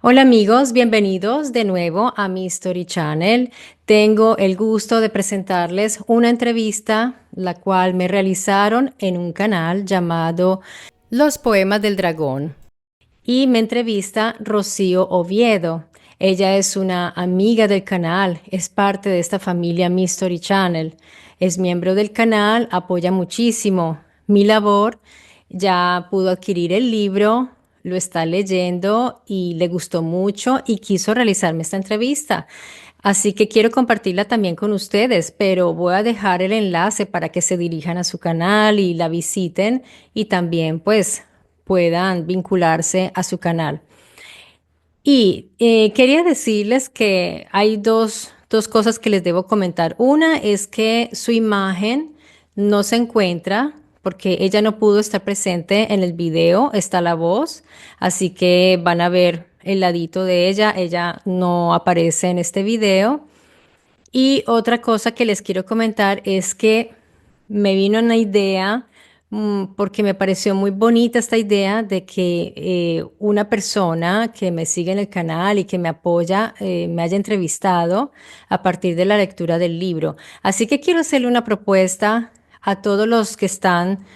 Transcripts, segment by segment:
Hola amigos, bienvenidos de nuevo a mi Story Channel. Tengo el gusto de presentarles una entrevista, la cual me realizaron en un canal llamado Los Poemas del Dragón. Y me entrevista Rocío Oviedo. Ella es una amiga del canal, es parte de esta familia Mi Story Channel. Es miembro del canal, apoya muchísimo mi labor. Ya pudo adquirir el libro, lo está leyendo y le gustó mucho y quiso realizarme esta entrevista. Así que quiero compartirla también con ustedes, pero voy a dejar el enlace para que se dirijan a su canal y la visiten y también pues puedan vincularse a su canal. Y quería decirles que hay dos cosas que les debo comentar. Una es que su imagen no se encuentra porque ella no pudo estar presente en el video, está la voz, así que van a ver el ladito de ella, ella no aparece en este video. Y otra cosa que les quiero comentar es que me vino una idea, porque me pareció muy bonita esta idea de que una persona que me sigue en el canal y que me apoya me haya entrevistado a partir de la lectura del libro. Así que quiero hacerle una propuesta a todos los que están,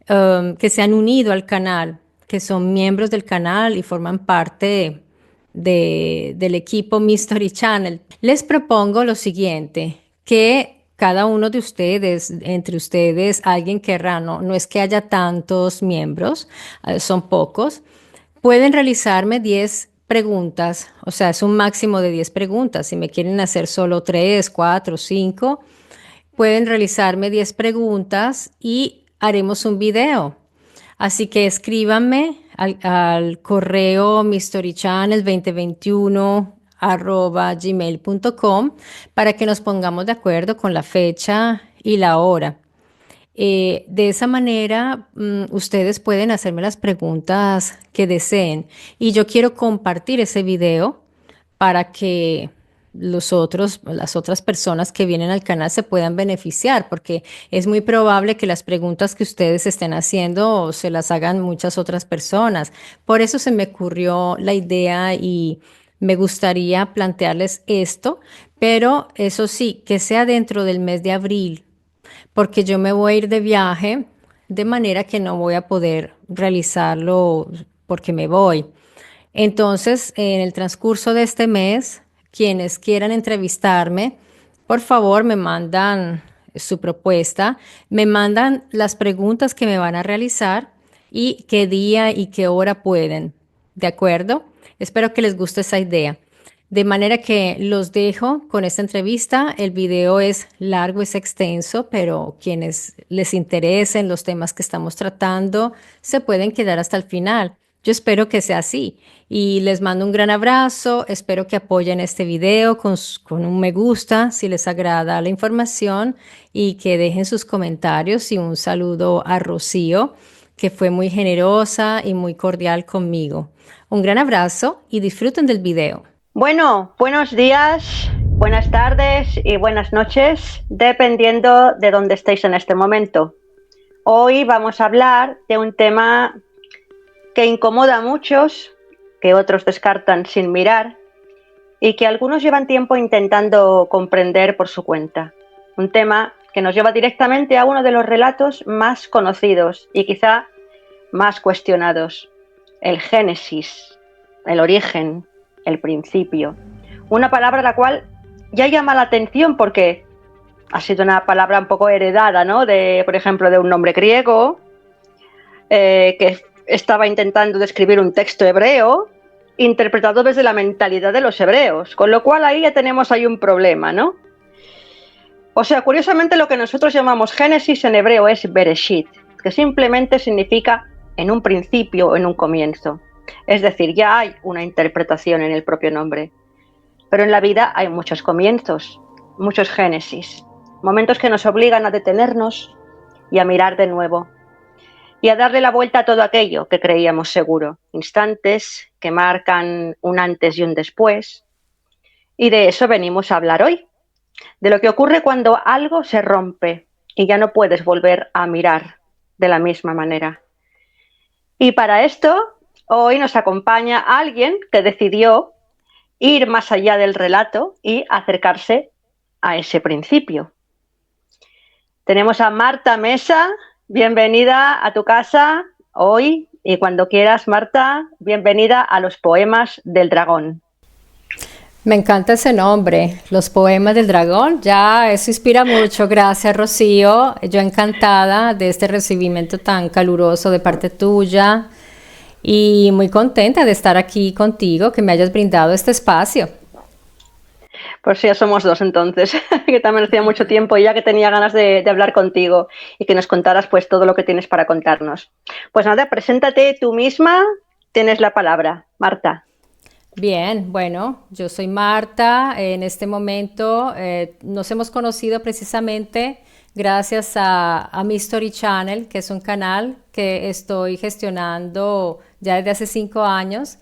que se han unido al canal, que son miembros del canal y forman parte del equipo Mystery Channel. Les propongo lo siguiente, que cada uno de ustedes, entre ustedes, alguien querrá, no es que haya tantos miembros, son pocos, pueden realizarme 10 preguntas, o sea, es un máximo de 10 preguntas. Si me quieren hacer solo 3, 4, 5, pueden realizarme 10 preguntas y haremos un video. Así que escríbanme al correo mystorychannel2021@gmail.com para que nos pongamos de acuerdo con la fecha y la hora. De esa manera, ustedes pueden hacerme las preguntas que deseen y yo quiero compartir ese video para que las otras personas que vienen al canal se puedan beneficiar, porque es muy probable que las preguntas que ustedes estén haciendo se las hagan muchas otras personas. Por eso se me ocurrió la idea y me gustaría plantearles esto, pero eso sí, que sea dentro del mes de abril, porque yo me voy a ir de viaje, de manera que no voy a poder realizarlo porque me voy. Entonces, en el transcurso de este mes, quienes quieran entrevistarme, por favor me mandan su propuesta, me mandan las preguntas que me van a realizar y qué día y qué hora pueden. ¿De acuerdo? Espero que les guste esa idea. De manera que los dejo con esta entrevista. El video es largo, es extenso, pero quienes les interesen los temas que estamos tratando se pueden quedar hasta el final. Yo espero que sea así y les mando un gran abrazo. Espero que apoyen este video con un me gusta si les agrada la información y que dejen sus comentarios y un saludo a Rocío, que fue muy generosa y muy cordial conmigo. Un gran abrazo y disfruten del video. Bueno, buenos días, buenas tardes y buenas noches, dependiendo de dónde estéis en este momento. Hoy vamos a hablar de un tema que incomoda a muchos, que otros descartan sin mirar y que algunos llevan tiempo intentando comprender por su cuenta. Un tema que nos lleva directamente a uno de los relatos más conocidos y quizá más cuestionados, el Génesis, el origen, el principio. Una palabra la cual ya llama la atención porque ha sido una palabra un poco heredada, ¿no? Por ejemplo, de un nombre griego que estaba intentando describir un texto hebreo interpretado desde la mentalidad de los hebreos, con lo cual ahí ya tenemos un problema, ¿no? O sea, curiosamente lo que nosotros llamamos Génesis en hebreo es Bereshit, que simplemente significa en un principio o en un comienzo. Es decir, ya hay una interpretación en el propio nombre. Pero en la vida hay muchos comienzos, muchos Génesis, momentos que nos obligan a detenernos y a mirar de nuevo y a darle la vuelta a todo aquello que creíamos seguro, instantes que marcan un antes y un después. Y de eso venimos a hablar hoy, de lo que ocurre cuando algo se rompe y ya no puedes volver a mirar de la misma manera. Y para esto hoy nos acompaña alguien que decidió ir más allá del relato y acercarse a ese principio. Tenemos a Marta Mesa. Bienvenida a tu casa hoy y cuando quieras, Marta, bienvenida a los Poemas del Dragón. Me encanta ese nombre, Los Poemas del Dragón. Ya, eso inspira mucho. Gracias, Rocío. Yo encantada de este recibimiento tan caluroso de parte tuya y muy contenta de estar aquí contigo, que me hayas brindado este espacio. Pues ya somos dos entonces, que también hacía mucho tiempo ya que tenía ganas de hablar contigo y que nos contaras pues todo lo que tienes para contarnos. Pues nada, preséntate tú misma, tienes la palabra, Marta. Bien, bueno, yo soy Marta. En este momento nos hemos conocido precisamente gracias a Mi Story Channel, que es un canal que estoy gestionando ya desde hace 5 años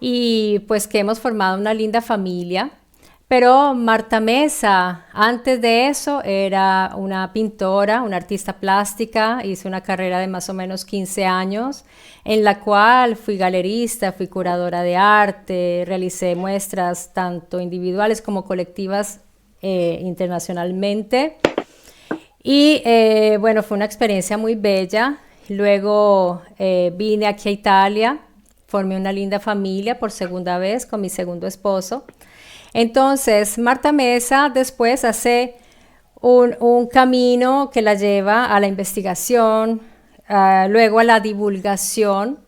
y pues que hemos formado una linda familia. Pero Marta Mesa, antes de eso, era una pintora, una artista plástica. Hice una carrera de más o menos 15 años, en la cual fui galerista, fui curadora de arte, realicé muestras tanto individuales como colectivas internacionalmente. Y bueno, fue una experiencia muy bella. Luego vine aquí a Italia, formé una linda familia por segunda vez con mi segundo esposo. Entonces, Marta Mesa después hace un camino que la lleva a la investigación, luego a la divulgación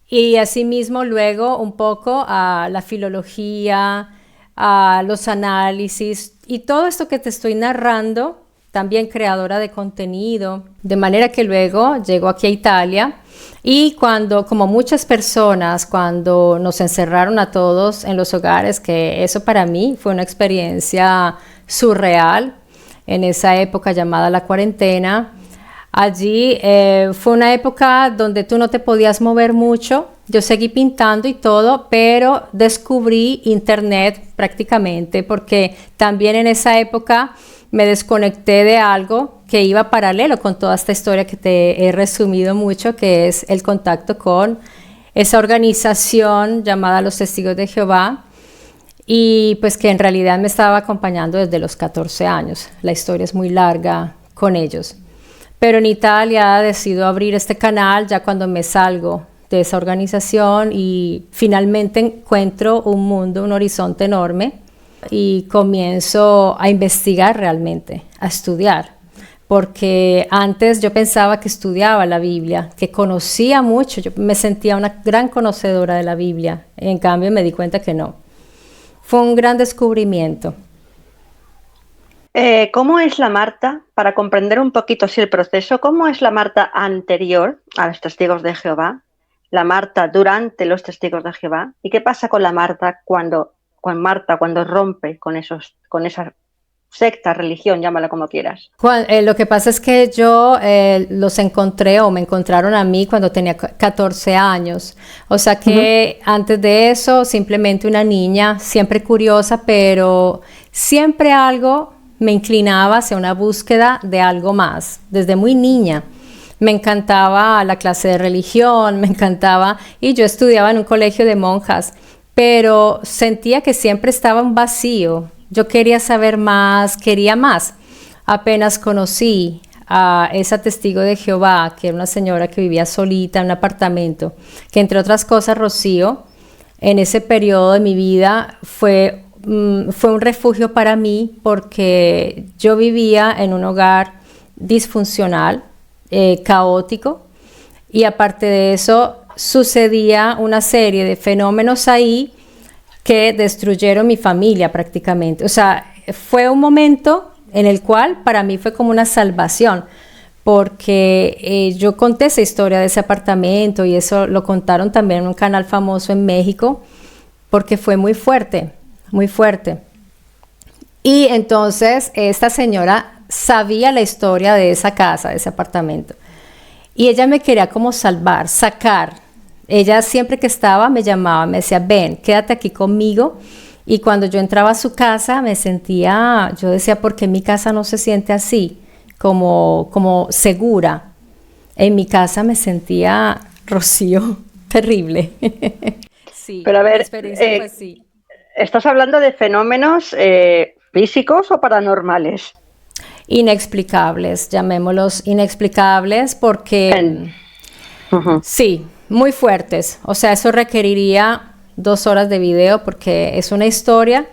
y asimismo luego un poco a la filología, a los análisis y todo esto que te estoy narrando, también creadora de contenido, de manera que luego llego aquí a Italia. Y cuando, como muchas personas, cuando nos encerraron a todos en los hogares, que eso para mí fue una experiencia surreal, en esa época llamada la cuarentena, allí fue una época donde tú no te podías mover mucho. Yo seguí pintando y todo, pero descubrí internet prácticamente, porque también en esa época me desconecté de algo que iba paralelo con toda esta historia que te he resumido mucho, que es el contacto con esa organización llamada Los Testigos de Jehová, y pues que en realidad me estaba acompañando desde los 14 años. La historia es muy larga con ellos. Pero en Italia decido abrir este canal ya cuando me salgo de esa organización y finalmente encuentro un mundo, un horizonte enorme, y comienzo a investigar realmente, a estudiar, porque antes yo pensaba que estudiaba la Biblia, que conocía mucho, yo me sentía una gran conocedora de la Biblia, en cambio me di cuenta que no. Fue un gran descubrimiento. ¿Cómo es la Marta, para comprender un poquito así el proceso, cómo es la Marta anterior a los Testigos de Jehová, la Marta durante los Testigos de Jehová, y qué pasa con la Marta cuando rompe con esa secta, religión, llámala como quieras? Lo que pasa es que yo los encontré o me encontraron a mí cuando tenía 14 años. O sea que antes de eso, simplemente una niña, siempre curiosa, pero siempre algo me inclinaba hacia una búsqueda de algo más, desde muy niña. Me encantaba la clase de religión, me encantaba, y yo estudiaba en un colegio de monjas, pero sentía que siempre estaba un vacío. Yo quería saber más, quería más. Apenas conocí a esa testigo de Jehová, que era una señora que vivía solita en un apartamento, que entre otras cosas, Rocío, en ese periodo de mi vida fue un refugio para mí, porque yo vivía en un hogar disfuncional, caótico, y aparte de eso sucedía una serie de fenómenos ahí que destruyeron mi familia prácticamente. O sea, fue un momento en el cual para mí fue como una salvación, porque yo conté esa historia de ese apartamento y eso lo contaron también en un canal famoso en México, porque fue muy fuerte, muy fuerte. Y entonces esta señora sabía la historia de esa casa, de ese apartamento, y ella me quería como salvar, sacar. Ella siempre que estaba me llamaba, me decía, ven, quédate aquí conmigo. Y cuando yo entraba a su casa me sentía, yo decía, ¿por qué mi casa no se siente así? Como segura. En mi casa me sentía, Rocío, terrible. Sí, Pero a mi ver, experiencia fue así. ¿estás hablando de fenómenos físicos o paranormales? Inexplicables, llamémoslos inexplicables porque En- Ujú. sí, muy fuertes. O sea, eso requeriría 2 horas de video porque es una historia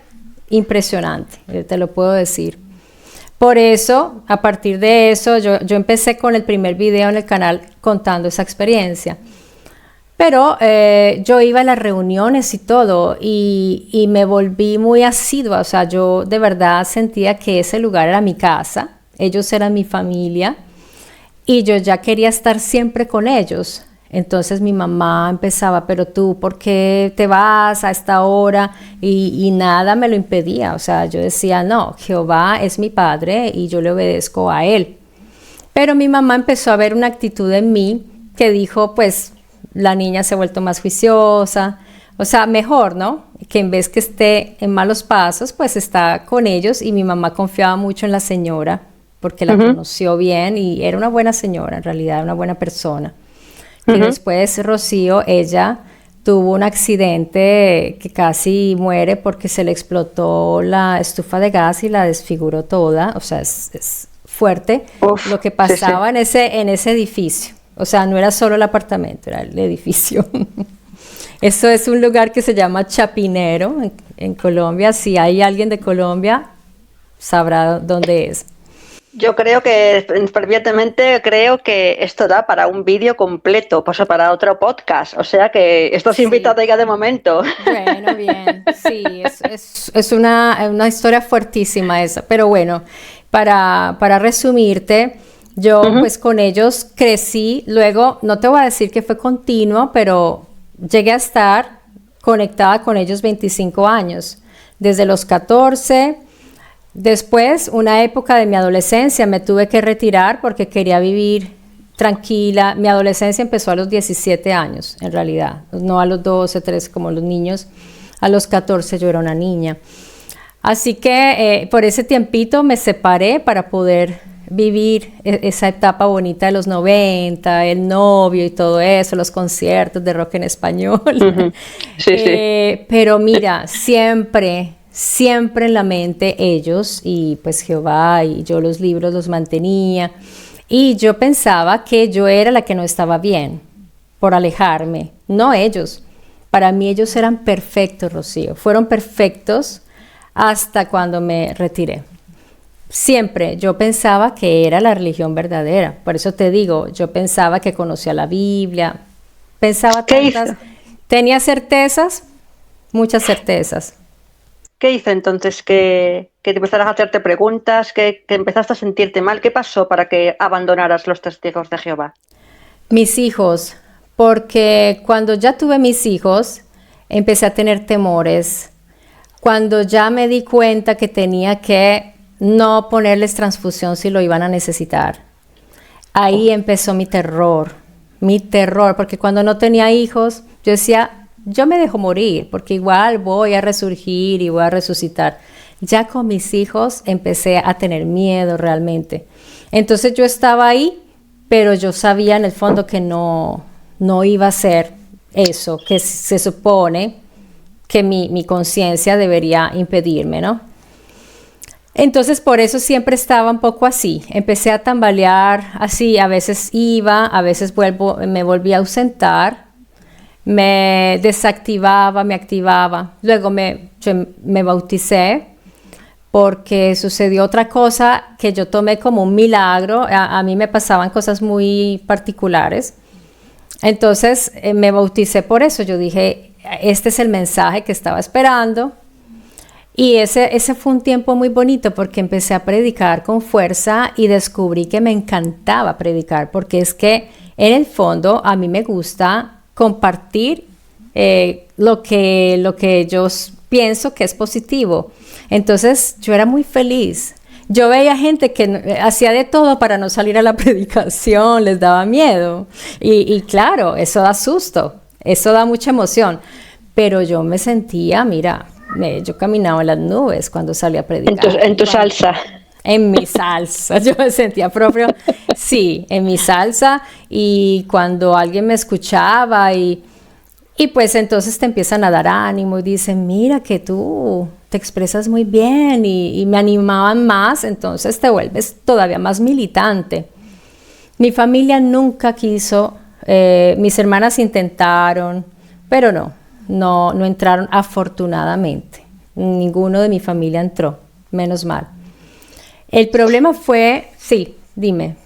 impresionante, te lo puedo decir. Por eso, a partir de eso, yo empecé con el primer video en el canal contando esa experiencia. Pero yo iba a las reuniones y todo y me volví muy asidua, o sea, yo de verdad sentía que ese lugar era mi casa, ellos eran mi familia y yo ya quería estar siempre con ellos. Entonces mi mamá empezaba, pero tú, ¿por qué te vas a esta hora? Y nada me lo impedía, o sea, yo decía, no, Jehová es mi padre y yo le obedezco a él. Pero mi mamá empezó a ver una actitud en mí que dijo, pues la niña se ha vuelto más juiciosa, o sea, mejor, ¿no? Que en vez que esté en malos pasos, pues está con ellos y mi mamá confiaba mucho en la señora porque la Ujú, conoció bien y era una buena señora, en realidad, una buena persona. Que ujú. después Rocío, ella tuvo un accidente que casi muere porque se le explotó la estufa de gas y la desfiguró toda, o sea, es fuerte Uf, lo que sí, sí. pasaba en ese edificio. O sea, no era solo el apartamento, era el edificio. Eso es un lugar que se llama Chapinero en Colombia. Si hay alguien de Colombia, sabrá dónde es. Yo creo que, fervientemente, creo que esto da para un vídeo completo, pues, o para otro podcast. O sea que estás Sí. invitada ya de momento. Bueno, bien, sí, es una historia fuertísima esa, pero bueno, para resumirte, yo Ujú. pues con ellos crecí, luego no te voy a decir que fue continuo, pero llegué a estar conectada con ellos 25 años, desde los 14. Después, una época de mi adolescencia, me tuve que retirar porque quería vivir tranquila. Mi adolescencia empezó a los 17 años, en realidad, no a los 12, 13 como los niños. A los 14 yo era una niña. Así que por ese tiempito me separé para poder vivir esa etapa bonita de los 90, el novio y todo eso, los conciertos de rock en español. Ujú. Sí, sí. Pero mira, siempre, siempre en la mente ellos y pues Jehová y yo los libros los mantenía y yo pensaba que yo era la que no estaba bien por alejarme, no ellos. Para mí ellos eran perfectos, Rocío, fueron perfectos hasta cuando me retiré. Siempre yo pensaba que era la religión verdadera, por eso te digo, yo pensaba que conocía la Biblia, pensaba ¿Qué hizo? tantas, tenía certezas, muchas certezas. ¿Qué hizo entonces que te empezaras a hacerte preguntas, que empezaste a sentirte mal? ¿Qué pasó para que abandonaras los testigos de Jehová? Mis hijos, porque cuando ya tuve mis hijos, empecé a tener temores. Cuando ya me di cuenta que tenía que no ponerles transfusión si lo iban a necesitar, Oh. ahí empezó mi terror, porque cuando no tenía hijos, yo decía, yo me dejo morir, porque igual voy a resurgir y voy a resucitar. Ya con mis hijos empecé a tener miedo realmente. Entonces yo estaba ahí, pero yo sabía en el fondo que no iba a ser eso, que se supone que mi conciencia debería impedirme, ¿no? Entonces por eso siempre estaba un poco así, empecé a tambalear así, a veces iba, a veces me volvía a ausentar, me desactivaba, me activaba, luego yo me bauticé porque sucedió otra cosa que yo tomé como un milagro, a mí me pasaban cosas muy particulares, entonces me bauticé por eso, yo dije, este es el mensaje que estaba esperando. Y ese fue un tiempo muy bonito porque empecé a predicar con fuerza y descubrí que me encantaba predicar porque es que en el fondo a mí me gusta compartir lo que yo pienso que es positivo. Entonces yo era muy feliz. Yo veía gente que hacía de todo para no salir a la predicación, les daba miedo. Y claro, eso da susto, eso da mucha emoción. Pero yo me sentía, mira, yo caminaba en las nubes cuando salía a predicar. En tu salsa. En mi salsa, yo me sentía propio, sí, en mi salsa y cuando alguien me escuchaba Y pues entonces te empiezan a dar ánimo y dicen, mira que tú te expresas muy bien y me animaban más, entonces te vuelves todavía más militante. Mi familia nunca quiso, mis hermanas intentaron, pero no entraron afortunadamente. Ninguno de mi familia entró, menos mal. El problema fue, sí, dime.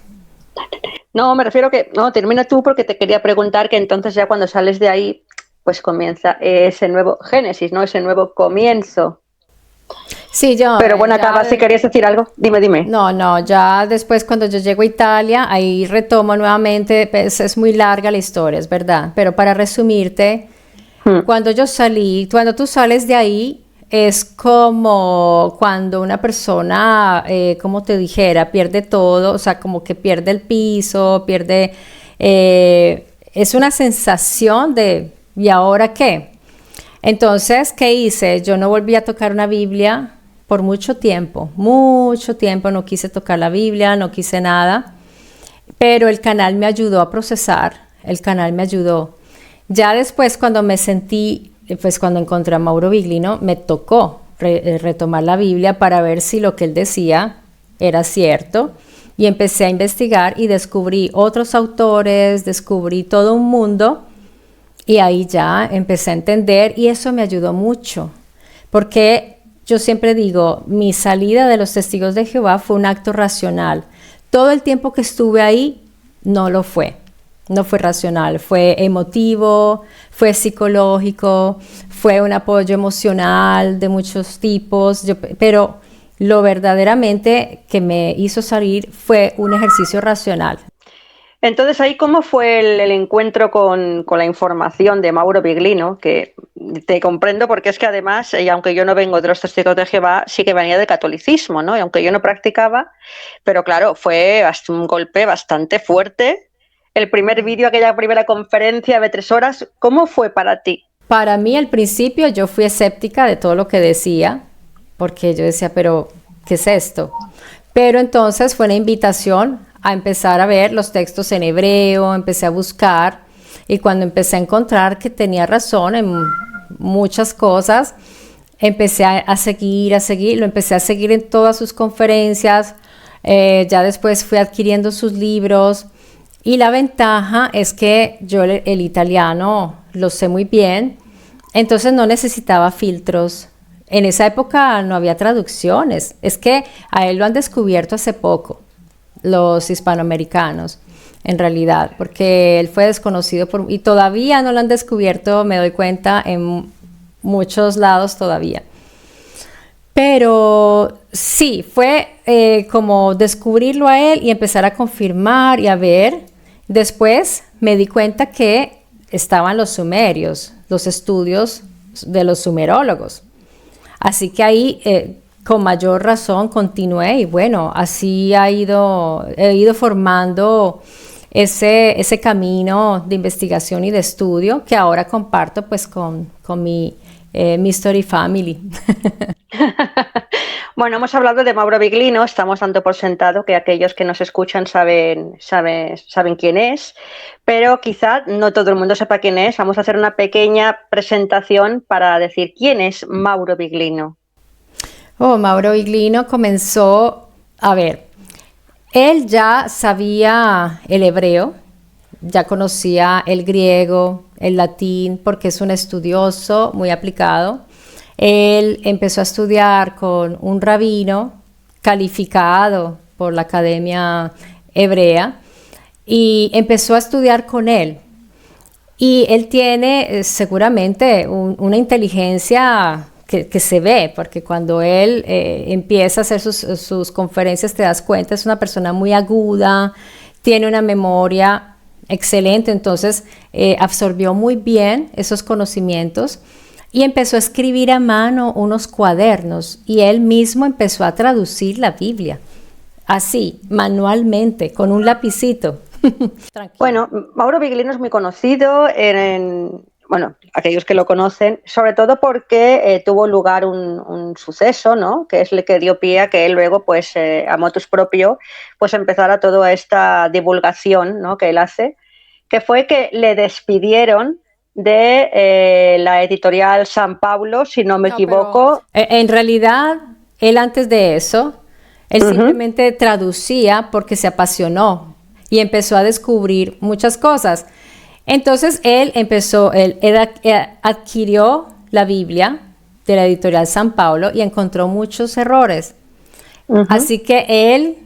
No, me refiero que, no, termina tú porque te quería preguntar que entonces ya cuando sales de ahí, pues comienza ese nuevo génesis, ¿no? Ese nuevo comienzo. Sí, yo Pero bueno, acaba, si querías decir algo, dime, dime. no, ya después cuando yo llego a Italia, ahí retomo nuevamente, pues es muy larga la historia, es verdad, pero para resumirte, Hmm. cuando yo salí, cuando tú sales de ahí, es como cuando una persona, como te dijera, pierde todo, o sea, como que pierde el piso, pierde, es una sensación de, ¿y ahora qué? Entonces, ¿qué hice? Yo no volví a tocar una Biblia por mucho tiempo no quise tocar la Biblia, no quise nada, pero el canal me ayudó a procesar, el canal me ayudó. Ya después cuando me sentí, pues cuando encontré a Mauro Biglino, me tocó retomar la Biblia para ver si lo que él decía era cierto y empecé a investigar y descubrí otros autores, descubrí todo un mundo y ahí ya empecé a entender y eso me ayudó mucho, porque yo siempre digo, mi salida de los testigos de Jehová fue un acto racional. Todo el tiempo que estuve ahí no lo fue, no fue racional, fue emotivo, fue psicológico, fue un apoyo emocional de muchos tipos, pero lo verdaderamente que me hizo salir fue un ejercicio racional. Entonces, ahí, ¿cómo fue el encuentro con la información de Mauro Biglino? Que te comprendo porque es que además, y aunque yo no vengo de los testigos de Jehová, sí que venía del catolicismo, ¿no? Y aunque yo no practicaba, pero claro, fue un golpe bastante fuerte. El primer vídeo, aquella primera conferencia de 3 horas, ¿cómo fue para ti? Para mí al principio yo fui escéptica de todo lo que decía, porque yo decía, pero ¿qué es esto? Pero entonces fue una invitación a empezar a ver los textos en hebreo, empecé a buscar y cuando empecé a encontrar que tenía razón en muchas cosas, empecé a seguir, lo empecé a seguir en todas sus conferencias, ya después fui adquiriendo sus libros y la ventaja es que yo el italiano lo sé muy bien, entonces no necesitaba filtros. En esa época no había traducciones, es que a él lo han descubierto hace poco, los hispanoamericanos, en realidad, porque él fue desconocido y todavía no lo han descubierto, me doy cuenta, en muchos lados todavía. Pero sí, fue como descubrirlo a él y empezar a confirmar y a ver. Después me di cuenta que estaban los sumerios, los estudios de los sumerólogos. Así que ahí, con mayor razón, continué y bueno, así he ido formando ese camino de investigación y de estudio que ahora comparto pues con mi Mystery Family. Bueno, hemos hablado de Mauro Biglino, estamos dando por sentado que aquellos que nos escuchan saben quién es, pero quizá no todo el mundo sepa quién es. Vamos a hacer una pequeña presentación para decir quién es Mauro Biglino. Oh, Mauro Biglino comenzó, a ver, él ya sabía el hebreo, ya conocía el griego, el latín, porque es un estudioso muy aplicado. Él empezó a estudiar con un rabino calificado por la Academia Hebrea y empezó a estudiar con él. Y él tiene seguramente una inteligencia que se ve, porque cuando él empieza a hacer sus conferencias te das cuenta, es una persona muy aguda, tiene una memoria excelente, entonces absorbió muy bien esos conocimientos y empezó a escribir a mano unos cuadernos y él mismo empezó a traducir la Biblia, así, manualmente, con un lapicito. Bueno, Mauro Biglino es muy conocido bueno, aquellos que lo conocen, sobre todo porque tuvo lugar un suceso, ¿no? Que es el que dio pie a que él luego, pues, a motus propio, pues empezara toda esta divulgación, ¿no? Que él hace, que fue que le despidieron de la editorial San Pablo, si no me equivoco. En realidad, él antes de eso, él simplemente traducía porque se apasionó y empezó a descubrir muchas cosas. Entonces él adquirió la Biblia de la editorial San Pablo y encontró muchos errores. Así que él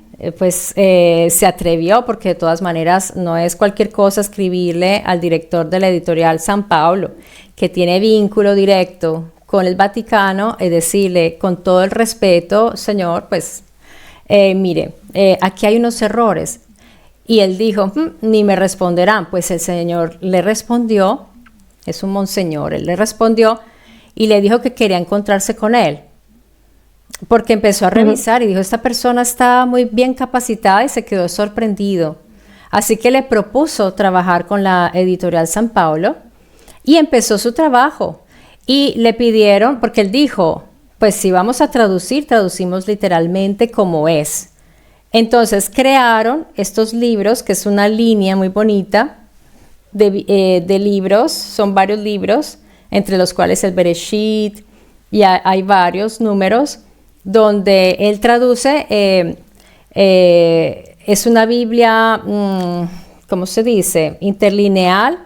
se atrevió, porque de todas maneras no es cualquier cosa escribirle al director de la editorial San Pablo, que tiene vínculo directo con el Vaticano, y decirle con todo el respeto: señor, pues mire, aquí hay unos errores. Y él dijo: ni me responderán. Pues el señor le respondió, es un monseñor, él le respondió y le dijo que quería encontrarse con él, porque empezó a revisar y dijo: esta persona está muy bien capacitada, y se quedó sorprendido. Así que le propuso trabajar con la editorial San Pablo y empezó su trabajo. Y le pidieron, porque él dijo: pues si vamos a traducir, traducimos literalmente como es. Entonces crearon estos libros, que es una línea muy bonita de libros, son varios libros, entre los cuales el Bereshit, y hay varios números, donde él traduce, es una Biblia, ¿cómo se dice? Interlineal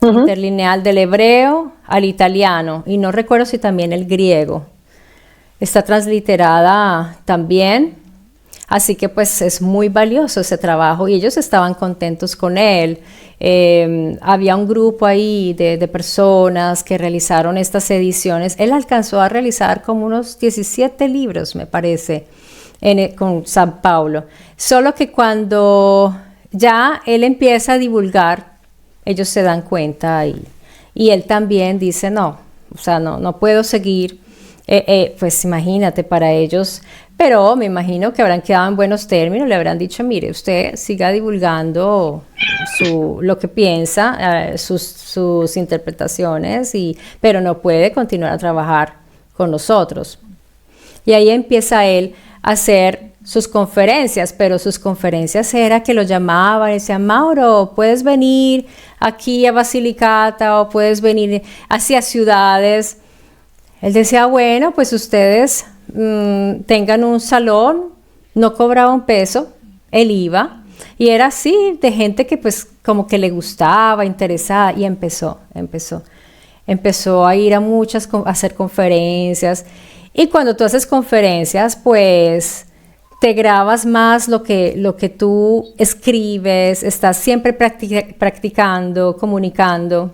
del hebreo al italiano, y no recuerdo si también el griego. Está transliterada también. Así que pues es muy valioso ese trabajo, y ellos estaban contentos con él. Había un grupo ahí de personas que realizaron estas ediciones. Él alcanzó a realizar como unos 17 libros, me parece, con San Pablo. Solo que cuando ya él empieza a divulgar, ellos se dan cuenta, y él también dice: no, o sea, no puedo seguir. Pues imagínate, para ellos, pero me imagino que habrán quedado en buenos términos, le habrán dicho: mire, usted siga divulgando lo que piensa, sus interpretaciones, pero no puede continuar a trabajar con nosotros. Y ahí empieza él a hacer sus conferencias, pero sus conferencias era que lo llamaban y decían: Mauro, ¿puedes venir aquí a Basilicata, o puedes venir hacia ciudades? Él decía: bueno, pues ustedes tengan un salón. No cobraba un peso, él iba, y era así, de gente que pues como que le gustaba, interesada, y empezó a ir a hacer conferencias. Y cuando tú haces conferencias, pues te grabas más lo que tú escribes, estás siempre practicando, comunicando.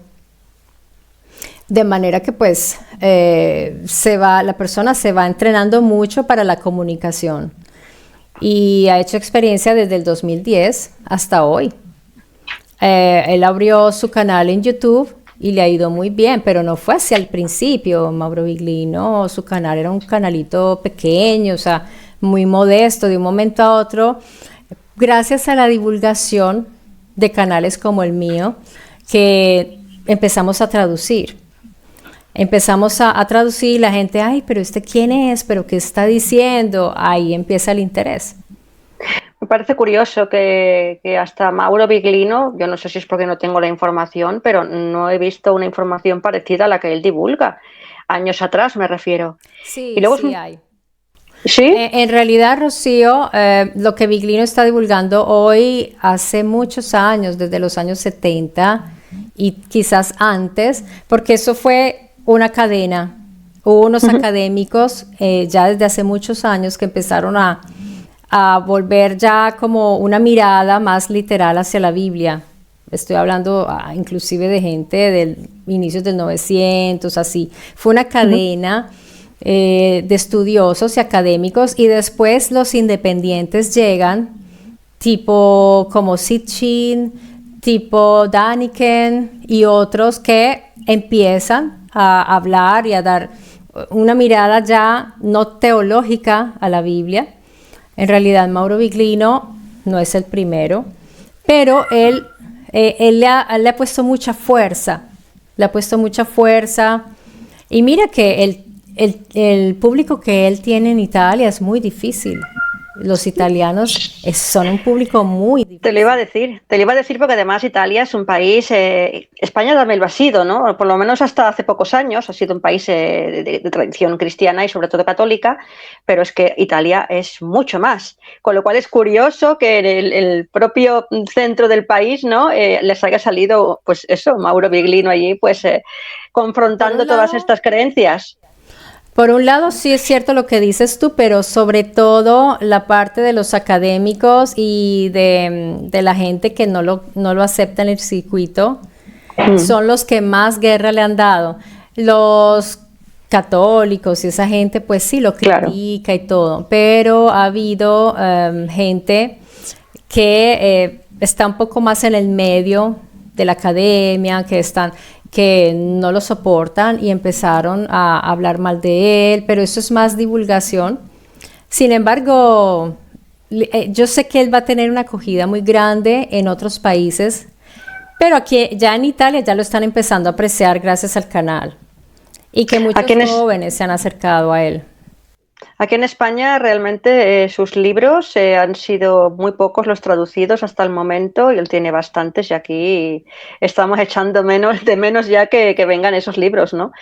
De manera que pues la persona se va entrenando mucho para la comunicación, y ha hecho experiencia desde el 2010 hasta hoy. Él abrió su canal en YouTube y le ha ido muy bien, pero no fue así al principio. Mauro Viglino, su canal era un canalito pequeño, o sea, muy modesto. De un momento a otro, gracias a la divulgación de canales como el mío, que empezamos a traducir. Empezamos a traducir, la gente: ay, pero ¿este quién es? ¿Pero qué está diciendo? Ahí empieza el interés. Me parece curioso que hasta Mauro Viglino, yo no sé si es porque no tengo la información, pero no he visto una información parecida a la que él divulga. Años atrás me refiero. Sí, y luego sí hay. ¿Sí? En realidad, Rocío, lo que Viglino está divulgando hoy, hace muchos años, desde los años 70 y quizás antes, porque eso fue una cadena. Hubo unos académicos ya desde hace muchos años que empezaron a volver ya como una mirada más literal hacia la Biblia. Estoy hablando inclusive de gente del inicios del 900, así. Fue una cadena de estudiosos y académicos, y después los independientes llegan, tipo como Sitchin, tipo Daniken y otros, que empiezan a hablar y a dar una mirada ya no teológica a la Biblia. En realidad, Mauro Viglino no es el primero, pero él le ha puesto mucha fuerza. Y mira que el público que él tiene en Italia es muy difícil. Los italianos son un público muy difícil. Te lo iba a decir porque además Italia es un país, España también lo ha sido, ¿no? Por lo menos hasta hace pocos años ha sido un país de tradición cristiana y sobre todo católica, pero es que Italia es mucho más, con lo cual es curioso que en el propio centro del país, ¿no? Les haya salido, pues eso, Mauro Biglino allí, pues confrontando todas estas creencias. Por un lado, sí es cierto lo que dices tú, pero sobre todo la parte de los académicos y de la gente que no lo acepta en el circuito son los que más guerra le han dado. Los católicos y esa gente, pues sí lo critica y todo, pero ha habido gente que está un poco más en el medio de la academia, que no lo soportan y empezaron a hablar mal de él, pero eso es más divulgación. Sin embargo, yo sé que él va a tener una acogida muy grande en otros países, pero aquí ya en Italia ya lo están empezando a apreciar gracias al canal y que muchos jóvenes se han acercado a él. Aquí en España realmente sus libros han sido muy pocos los traducidos hasta el momento y él tiene bastantes y aquí estamos echando de menos ya que vengan esos libros, ¿no?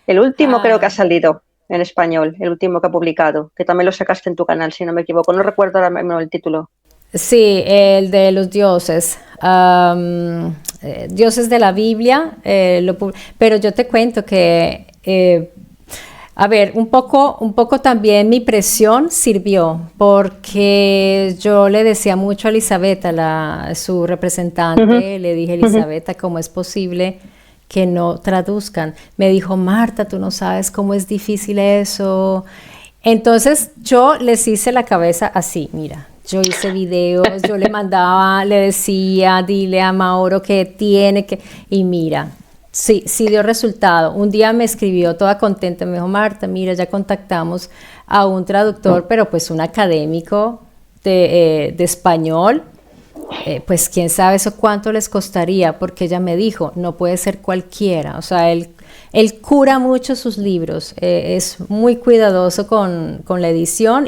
El último creo que ha salido en español, el último que ha publicado, que también lo sacaste en tu canal, si no me equivoco, no recuerdo ahora mismo el título. Sí, el de los dioses, dioses de la Biblia, pero yo te cuento que a ver, un poco también mi presión sirvió, porque yo le decía mucho a Elisabetta, su representante, le dije, Elisabetta, ¿cómo es posible que no traduzcan? Me dijo, Marta, tú no sabes cómo es difícil eso. Entonces yo les hice la cabeza así, mira, yo hice videos, yo le mandaba, le decía, dile a Mauro que tiene que, y mira. Sí, sí dio resultado. Un día me escribió toda contenta, me dijo, Marta, mira, ya contactamos a un traductor, pero pues un académico de español, pues quién sabe eso cuánto les costaría, porque ella me dijo, no puede ser cualquiera, o sea, él cura mucho sus libros, es muy cuidadoso con la edición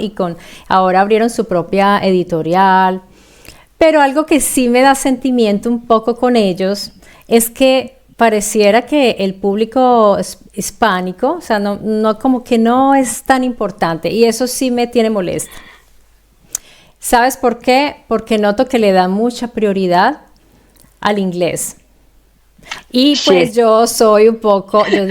ahora abrieron su propia editorial, pero algo que sí me da sentimiento un poco con ellos es que pareciera que el público hispánico, o sea, no como que no es tan importante y eso sí me tiene molesta. ¿Sabes por qué? Porque noto que le dan mucha prioridad al inglés. Y pues yo soy un poco, yo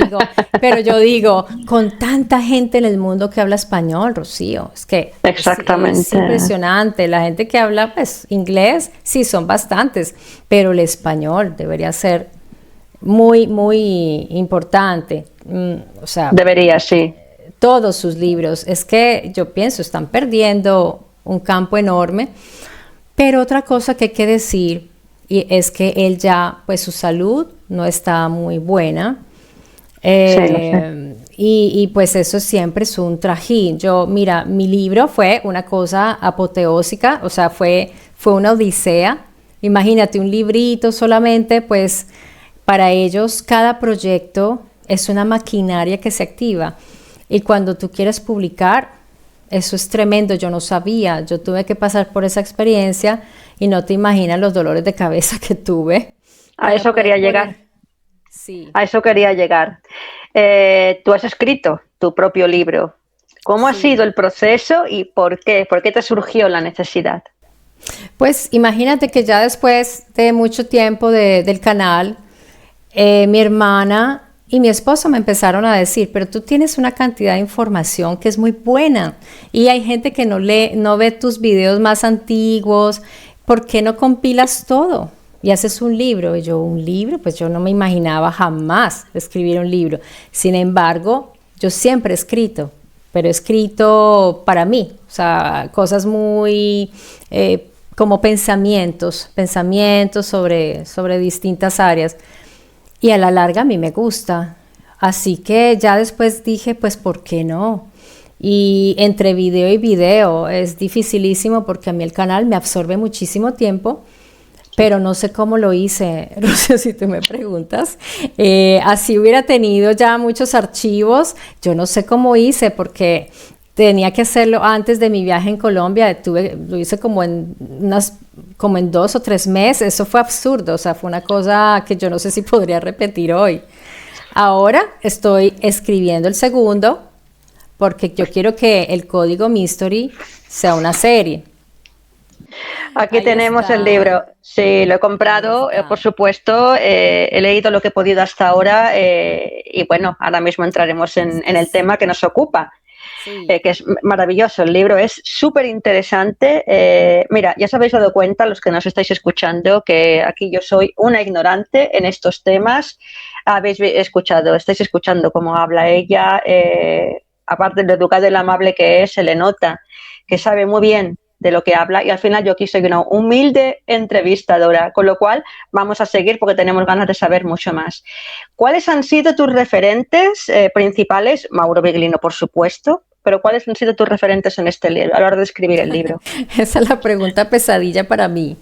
digo, con tanta gente en el mundo que habla español, Rocío, es que exactamente. Es impresionante. La gente que habla pues inglés, sí, son bastantes, pero el español debería ser muy, muy importante. O sea, debería, sí. Todos sus libros, es que yo pienso, están perdiendo un campo enorme. Pero otra cosa que hay que decir y es que él ya, pues su salud no está muy buena. Sí, lo sé. Y pues eso siempre es un trajín. Mira, mi libro fue una cosa apoteósica, o sea, fue una odisea. Imagínate un librito solamente, pues para ellos cada proyecto es una maquinaria que se activa y cuando tú quieres publicar, eso es tremendo, yo no sabía, yo tuve que pasar por esa experiencia y no te imaginas los dolores de cabeza que tuve. A eso quería llegar. Sí. A eso quería llegar. Tú has escrito tu propio libro. ¿Cómo ha sido el proceso y por qué? ¿Por qué te surgió la necesidad? Pues imagínate que ya después de mucho tiempo del canal, mi hermana y mi esposo me empezaron a decir, pero tú tienes una cantidad de información que es muy buena y hay gente que no ve tus videos más antiguos, ¿por qué no compilas todo y haces un libro? Y yo, ¿un libro? Pues yo no me imaginaba jamás escribir un libro. Sin embargo, yo siempre he escrito, pero he escrito para mí, o sea, cosas muy como pensamientos sobre distintas áreas. Y a la larga a mí me gusta. Así que ya después dije, pues, ¿por qué no? Y entre video y video es dificilísimo porque a mí el canal me absorbe muchísimo tiempo, pero no sé cómo lo hice, Rocío, si tú me preguntas. Así hubiera tenido ya muchos archivos, yo no sé cómo hice porque tenía que hacerlo antes de mi viaje en Colombia. Lo hice como como en 2 o 3 meses. Eso fue absurdo, o sea, fue una cosa que yo no sé si podría repetir hoy. Ahora estoy escribiendo el segundo porque yo quiero que el Código Mystery sea una serie. Aquí Ahí tenemos el está, libro. Sí, lo he ahí comprado, por está. supuesto. He leído lo que he podido hasta ahora y bueno, ahora mismo entraremos Es que en el es, tema que nos ocupa, sí. que es maravilloso. El libro es súper interesante. Mira, ya os habéis dado cuenta, los que nos estáis escuchando, que aquí yo soy una ignorante en estos temas. Estáis escuchando cómo habla ella. Aparte de lo educado y lo amable que es, se le nota que sabe muy bien de lo que habla y al final yo aquí soy una humilde entrevistadora, con lo cual vamos a seguir porque tenemos ganas de saber mucho más. ¿Cuáles han sido tus referentes principales? Mauro Biglino, por supuesto, pero ¿cuáles han sido tus referentes en este libro, a la hora de escribir el libro? Esa es la pregunta pesadilla para mí.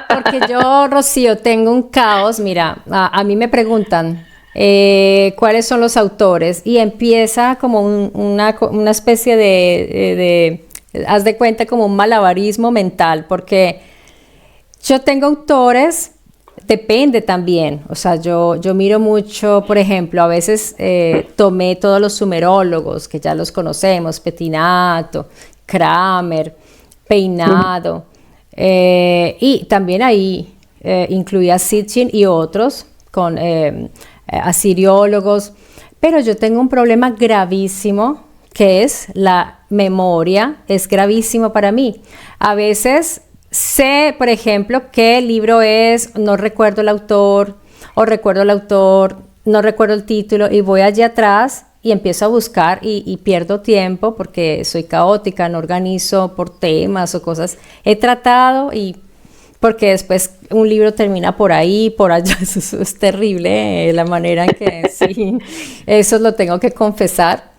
Porque yo, Rocío, tengo un caos. Mira, a mí me preguntan cuáles son los autores y empieza como una especie haz de cuenta, como un malabarismo mental, porque yo tengo autores, depende también, o sea, yo miro mucho, por ejemplo, a veces tomé todos los sumerólogos, que ya los conocemos, Petinato, Kramer, Peinado, y también ahí incluía Sitchin y otros, con asiriólogos, pero yo tengo un problema gravísimo que es la memoria, es gravísimo para mí. A veces sé, por ejemplo, qué libro es, no recuerdo el autor, o recuerdo el autor, no recuerdo el título, y voy allá atrás y empiezo a buscar y pierdo tiempo porque soy caótica, no organizo por temas o cosas. He tratado y porque después un libro termina por ahí, por allá, eso es terrible, la manera en que sí, eso lo tengo que confesar.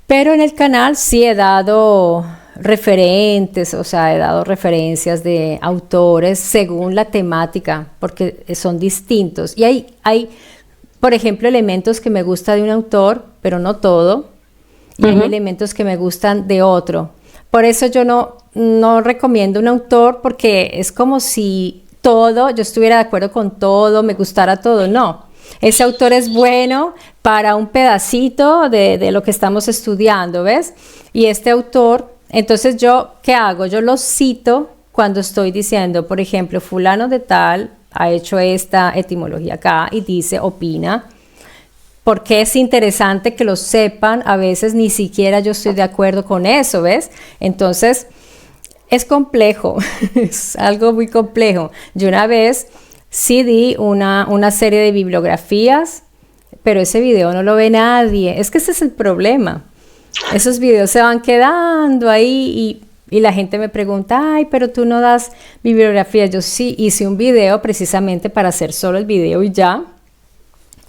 Pero en el canal sí he dado referentes, o sea, he dado referencias de autores según la temática, porque son distintos. Y hay, por ejemplo, elementos que me gusta de un autor, pero no todo, y hay elementos que me gustan de otro. Por eso yo no recomiendo un autor porque es como si yo estuviera de acuerdo con todo, me gustara todo. No, ese autor es bueno para un pedacito de lo que estamos estudiando, ¿ves? Y este autor, entonces ¿qué hago? Yo lo cito cuando estoy diciendo, por ejemplo, fulano de tal ha hecho esta etimología acá y dice, opina, porque es interesante que lo sepan, a veces ni siquiera yo estoy de acuerdo con eso, ¿ves? Entonces, es complejo, es algo muy complejo. Yo una vez sí di una serie de bibliografías, pero ese video no lo ve nadie. Es que ese es el problema. Esos videos se van quedando ahí y la gente me pregunta, ay, pero tú no das bibliografía. Yo sí hice un video precisamente para hacer solo el video y ya.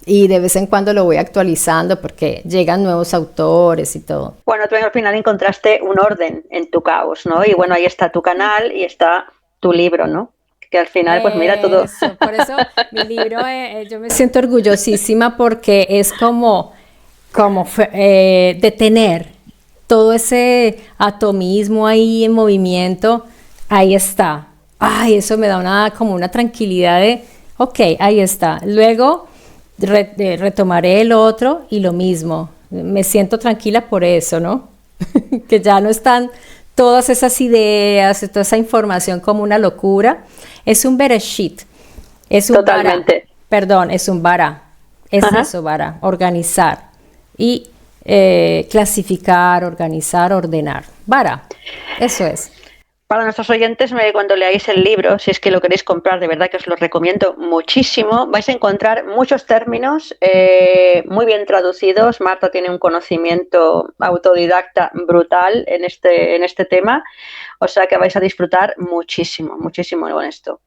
Y de vez en cuando lo voy actualizando porque llegan nuevos autores y todo. Bueno, tú al final encontraste un orden en tu caos, ¿no? Y bueno, ahí está tu canal y está tu libro, ¿no? Que al final, pues mira todo. Eso, por eso mi libro, yo me siento orgullosísima porque es como detener todo ese atomismo ahí en movimiento, ahí está. Ay, eso me da como una tranquilidad de, ok, ahí está. Luego retomaré el otro y lo mismo. Me siento tranquila por eso, ¿no? Que ya no están todas esas ideas, toda esa información como una locura. Es un Bereshit, es un bara, Totalmente. perdón, es un bara. Es Ajá. eso, bara, organizar y clasificar, organizar, ordenar. Bara, eso es. Para nuestros oyentes, cuando leáis el libro, si es que lo queréis comprar, de verdad que os lo recomiendo muchísimo. Vais a encontrar muchos términos muy bien traducidos. Marta tiene un conocimiento autodidacta brutal en este tema, o sea que vais a disfrutar muchísimo, muchísimo con esto.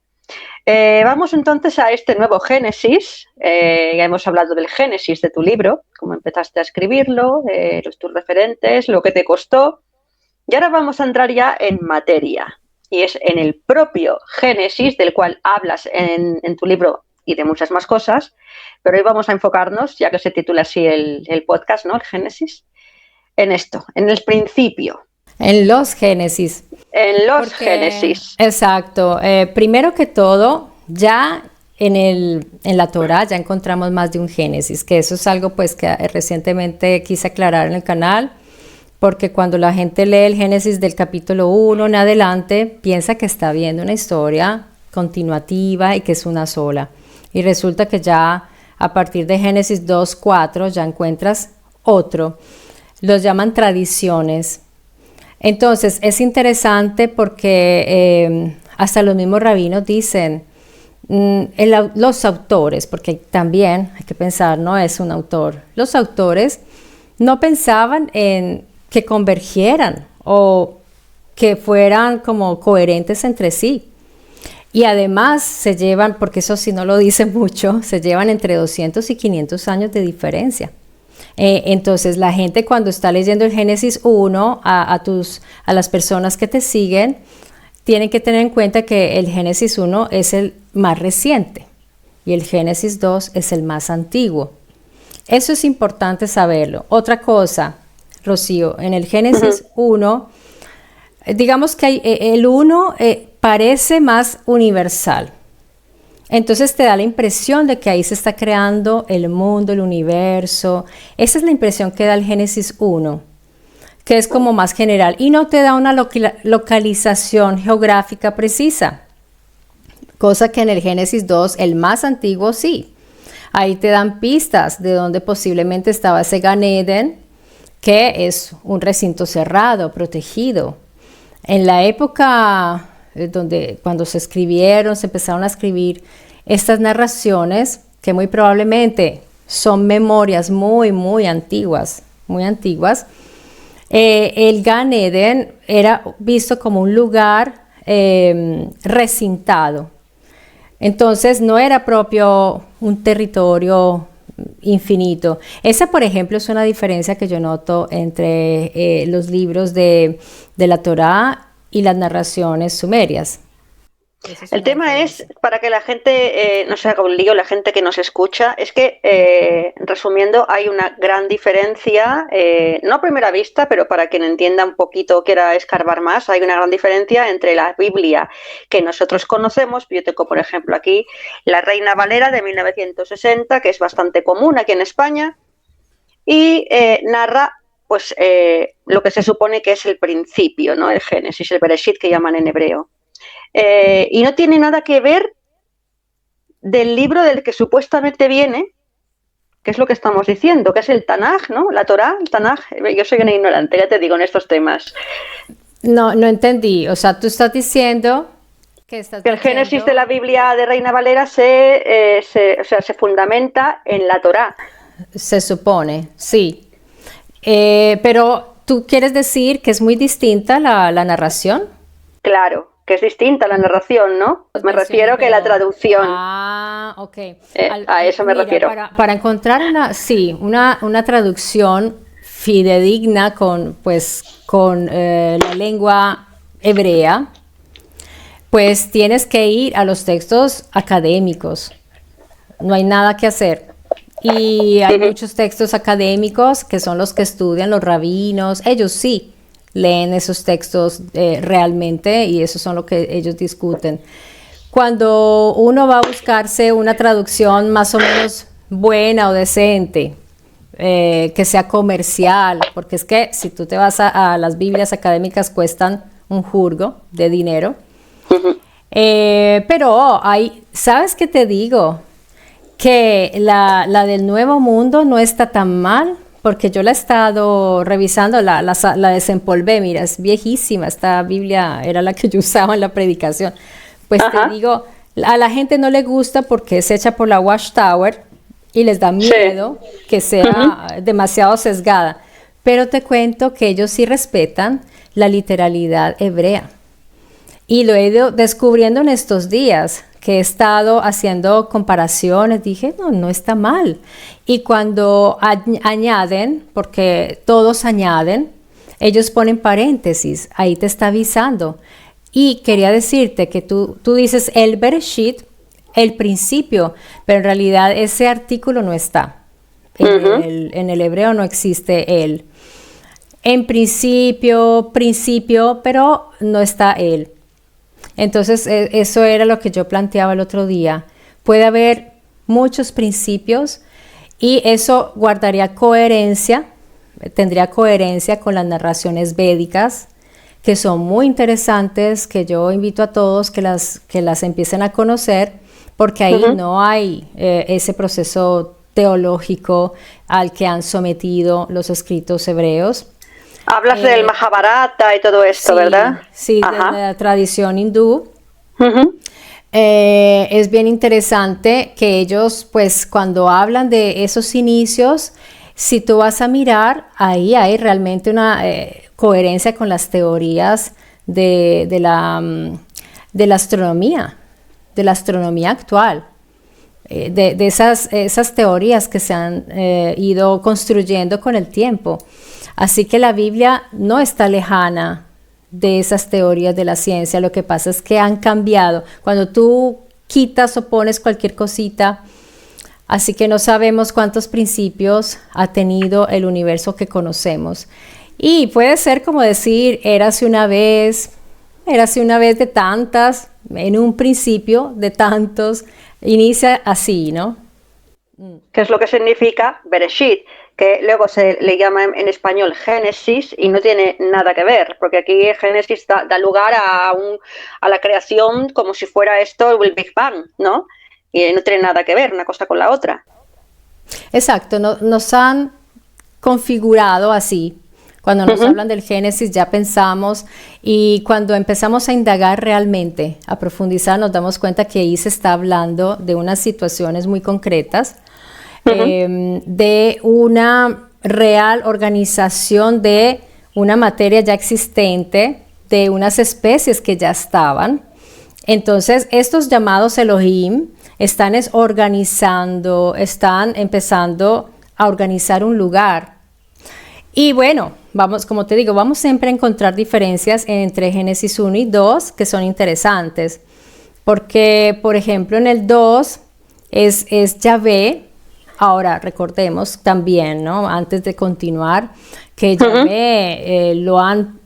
Vamos entonces a este nuevo Génesis. Ya hemos hablado del Génesis de tu libro, cómo empezaste a escribirlo, tus referentes, lo que te costó. Y ahora vamos a entrar ya en materia, y es en el propio Génesis, del cual hablas en tu libro y de muchas más cosas, pero hoy vamos a enfocarnos, ya que se titula así el podcast, ¿no? El Génesis, en esto, en el principio. En los Génesis. En los Génesis. Exacto. Primero que todo, ya en la Torá ya encontramos más de un Génesis, que eso es algo pues que recientemente quise aclarar en el canal, porque cuando la gente lee el Génesis del capítulo 1 en adelante, piensa que está viendo una historia continuativa y que es una sola. Y resulta que ya a partir de Génesis 2:4 ya encuentras otro. Los llaman tradiciones. Entonces es interesante porque hasta los mismos rabinos dicen, los autores, porque también hay que pensar, no es un autor, los autores no pensaban en que convergieran o que fueran como coherentes entre sí. Y además se llevan, porque eso sí no lo dice mucho, se llevan entre 200 y 500 años de diferencia. Entonces la gente cuando está leyendo el Génesis 1, a las personas que te siguen, tienen que tener en cuenta que el Génesis 1 es el más reciente y el Génesis 2 es el más antiguo. Eso es importante saberlo. Otra cosa, Rocío, en el Génesis 1, digamos que el 1 parece más universal. Entonces te da la impresión de que ahí se está creando el mundo, el universo. Esa es la impresión que da el Génesis 1, que es como más general y no te da una localización geográfica precisa, cosa que en el Génesis 2, el más antiguo, sí. Ahí te dan pistas de dónde posiblemente estaba ese Gan Eden, que es un recinto cerrado, protegido. En la época cuando se empezaron a escribir estas narraciones, que muy probablemente son memorias muy, muy antiguas, el Gan Eden era visto como un lugar recintado. Entonces no era propio un territorio infinito. Esa, por ejemplo, es una diferencia que yo noto entre los libros de la Torá y las narraciones sumerias. El tema es, para que la gente no se haga un lío, la gente que nos escucha, es que, resumiendo, hay una gran diferencia, no a primera vista, pero para quien entienda un poquito, quiera escarbar más, hay una gran diferencia entre la Biblia que nosotros conocemos. Yo tengo, por ejemplo, aquí la Reina Valera de 1960, que es bastante común aquí en España, y narra pues lo que se supone que es el principio, ¿no? El Génesis, el Bereshit, que llaman en hebreo. Y no tiene nada que ver del libro del que supuestamente viene, que es lo que estamos diciendo, que es el Tanaj, ¿no? La Torá, el Tanaj. Yo soy una ignorante, ya te digo, en estos temas. No entendí. O sea, tú estás diciendo que el Génesis de la Biblia de Reina Valera se fundamenta en la Torá. Se supone, sí. Pero tú quieres decir que es muy distinta la narración. Claro, que es distinta la narración, ¿no? Me refiero que la traducción. Ah, ok. A eso me refiero. Para encontrar una traducción fidedigna con la lengua hebrea, pues tienes que ir a los textos académicos. No hay nada que hacer. Y hay muchos textos académicos que son los que estudian los rabinos. Ellos sí leen esos textos realmente y eso son lo que ellos discuten. Cuando uno va a buscarse una traducción más o menos buena o decente, que sea comercial, porque es que si tú te vas a las Biblias académicas cuestan un jurgo de dinero. Pero ¿sabes qué te digo? Que la del Nuevo Mundo no está tan mal, porque yo la he estado revisando, la desempolvé, mira, es viejísima, esta Biblia era la que yo usaba en la predicación. Pues te digo, a la gente no le gusta porque es hecha por la Watchtower y les da miedo que sea demasiado sesgada, pero te cuento que ellos sí respetan la literalidad hebrea. Y lo he ido descubriendo en estos días, que he estado haciendo comparaciones, dije, no está mal. Y cuando añaden, porque todos añaden, ellos ponen paréntesis, ahí te está avisando. Y quería decirte que tú dices el Bereshit, el principio, pero en realidad ese artículo no está. En el hebreo no existe él. en principio, pero no está Él. Entonces, eso era lo que yo planteaba el otro día. Puede haber muchos principios y eso guardaría coherencia, tendría coherencia con las narraciones védicas, que son muy interesantes, que yo invito a todos que las empiecen a conocer, porque ahí no hay ese proceso teológico al que han sometido los escritos hebreos. Hablas del Mahabharata y todo esto, Sí, ¿verdad? sí, de la tradición hindú. Es bien interesante que ellos, pues, cuando hablan de esos inicios, si tú vas a mirar, ahí hay realmente una coherencia con las teorías de la astronomía actual. De esas teorías que se han ido construyendo con el tiempo. Así que la Biblia no está lejana de esas teorías de la ciencia. Lo que pasa es que han cambiado. Cuando tú quitas o pones cualquier cosita, así que no sabemos cuántos principios ha tenido el universo que conocemos. Y puede ser como decir, érase una vez de tantas, en un principio de tantos. Inicia así, ¿no? Que es lo que significa Bereshit, que luego se le llama en español Génesis y no tiene nada que ver, porque aquí Génesis da lugar a la creación como si fuera esto el Big Bang, ¿no? Y no tiene nada que ver una cosa con la otra. Exacto, nos han configurado así. Cuando nos hablan del Génesis ya pensamos, y cuando empezamos a indagar realmente, a profundizar, nos damos cuenta que ahí se está hablando de unas situaciones muy concretas, de una real organización de una materia ya existente, de unas especies que ya estaban. Entonces, estos llamados Elohim están empezando a organizar un lugar. Y bueno, como te digo, vamos siempre a encontrar diferencias entre Génesis 1 y 2 que son interesantes. Porque, por ejemplo, en el 2 es Yahvé. Ahora, recordemos también, ¿no? Antes de continuar, que Yahvé lo han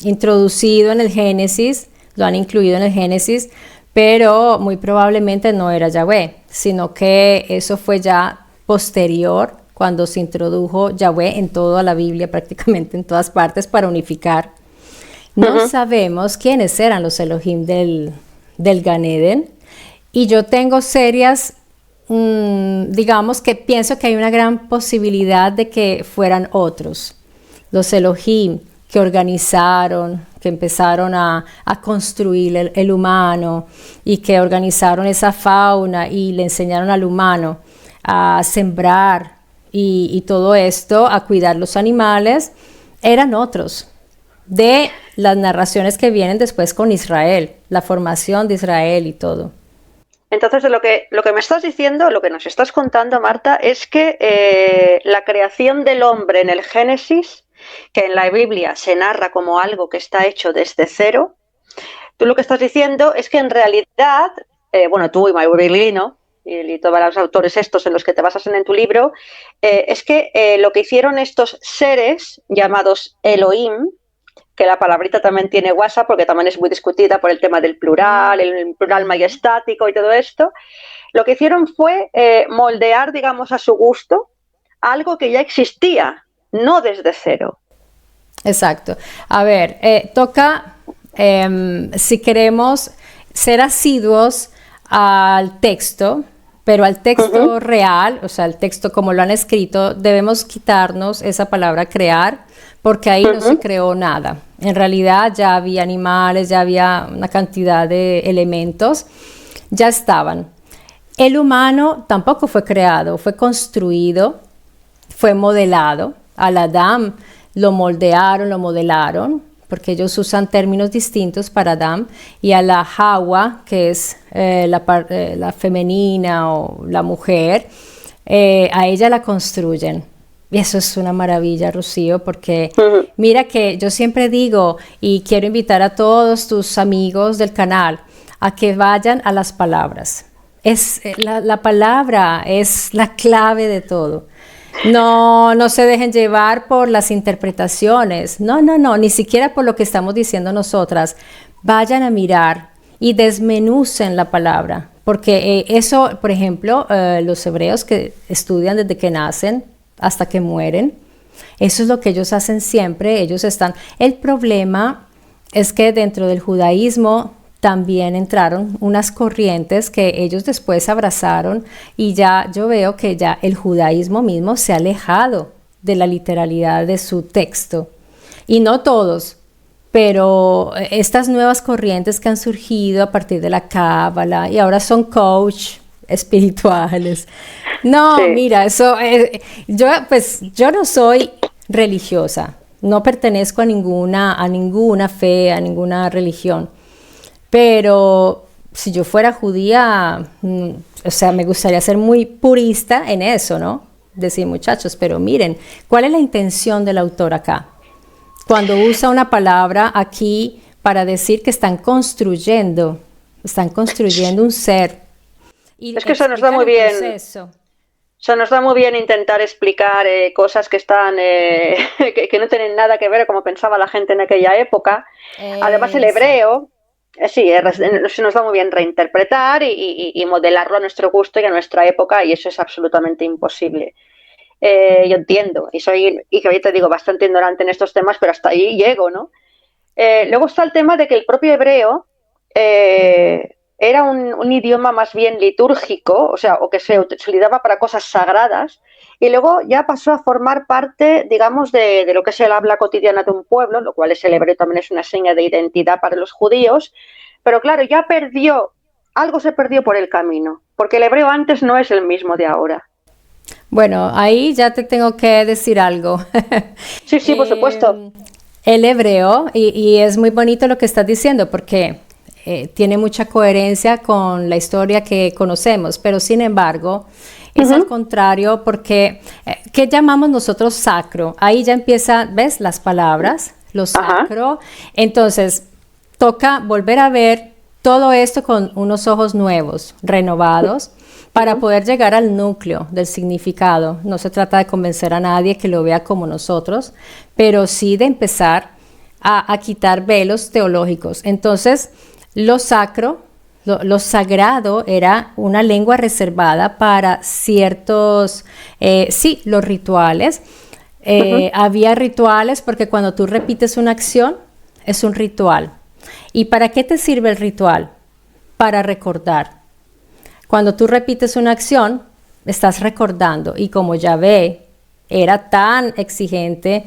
introducido en el Génesis, lo han incluido en el Génesis, pero muy probablemente no era Yahvé, sino que eso fue ya posterior, cuando se introdujo Yahvé en toda la Biblia, prácticamente en todas partes, para unificar. No sabemos quiénes eran los Elohim del Gan Eden, y yo tengo serias, digamos que pienso que hay una gran posibilidad de que fueran otros, los Elohim que organizaron, que empezaron a construir el humano, y que organizaron esa fauna y le enseñaron al humano a sembrar, y todo esto, a cuidar los animales, eran otros, de las narraciones que vienen después con Israel, la formación de Israel y todo. Entonces, lo que me estás diciendo, lo que nos estás contando, Marta, es que la creación del hombre en el Génesis, que en la Biblia se narra como algo que está hecho desde cero, tú lo que estás diciendo es que en realidad, bueno, tú y Mayuri, ¿no? Y todos los autores estos en los que te basas en tu libro, es que lo que hicieron estos seres llamados Elohim, que la palabrita también tiene guasa porque también es muy discutida por el tema del plural, el plural majestático y todo esto, lo que hicieron fue moldear, digamos, a su gusto algo que ya existía, no desde cero. Exacto. A ver, toca, si queremos ser asiduos al texto, pero al texto real, o sea, al texto como lo han escrito, debemos quitarnos esa palabra crear, porque ahí no se creó nada. En realidad ya había animales, ya había una cantidad de elementos, ya estaban. El humano tampoco fue creado, fue construido, fue modelado. Al Adán lo moldearon, lo modelaron, porque ellos usan términos distintos para Adán, y a la Hawa, que es la femenina o la mujer, a ella la construyen. Y eso es una maravilla, Rocío, porque mira que yo siempre digo, y quiero invitar a todos tus amigos del canal a que vayan a las palabras. La palabra es la clave de todo. No, no se dejen llevar por las interpretaciones. No, no, no, ni siquiera por lo que estamos diciendo nosotras. Vayan a mirar y desmenucen la palabra. Porque eso, por ejemplo, los hebreos que estudian desde que nacen hasta que mueren, eso es lo que ellos hacen siempre. Ellos están. El problema es que dentro del judaísmo también entraron unas corrientes que ellos después abrazaron y ya yo veo que ya el judaísmo mismo se ha alejado de la literalidad de su texto. Y no todos, pero estas nuevas corrientes que han surgido a partir de la cábala y ahora son coach espirituales. No, Sí. mira, eso, yo no soy religiosa, no pertenezco a ninguna fe, a ninguna religión. Pero si yo fuera judía, o sea, me gustaría ser muy purista en eso, ¿no? Decir, muchachos, pero miren, ¿cuál es la intención del autor acá? Cuando usa una palabra aquí para decir que están construyendo un ser y Es que se nos da explican muy el bien. proceso. Se nos da muy bien intentar explicar cosas que están que no tienen nada que ver como pensaba la gente en aquella época. Además, el Exacto. hebreo, sí, se nos da muy bien reinterpretar y modelarlo a nuestro gusto y a nuestra época, y eso es absolutamente imposible. Yo entiendo, y que hoy te digo, bastante ignorante en estos temas, pero hasta ahí llego, ¿no? Luego está el tema de que el propio hebreo era un idioma más bien litúrgico, o sea, o que se utilizaba para cosas sagradas, y luego ya pasó a formar parte, digamos, de lo que es el habla cotidiana de un pueblo, lo cual es el hebreo también es una seña de identidad para los judíos, pero claro, algo se perdió por el camino, porque el hebreo antes no es el mismo de ahora. Bueno, ahí ya te tengo que decir algo. Sí, sí, por supuesto. Eh, el hebreo, y es muy bonito lo que estás diciendo porque tiene mucha coherencia con la historia que conocemos, pero sin embargo es al Uh-huh. contrario porque, ¿qué llamamos nosotros sacro? Ahí ya empieza, ¿ves? Las palabras, lo Ajá. sacro. Entonces, toca volver a ver todo esto con unos ojos nuevos, renovados, para Uh-huh. poder llegar al núcleo del significado. No se trata de convencer a nadie que lo vea como nosotros, pero sí de empezar a quitar velos teológicos. Entonces, lo sacro, lo sagrado era una lengua reservada para ciertos, sí, los rituales. Uh-huh. Había rituales porque cuando tú repites una acción, es un ritual. ¿Y para qué te sirve el ritual? Para recordar. Cuando tú repites una acción, estás recordando. Y como Yahvé era tan exigente,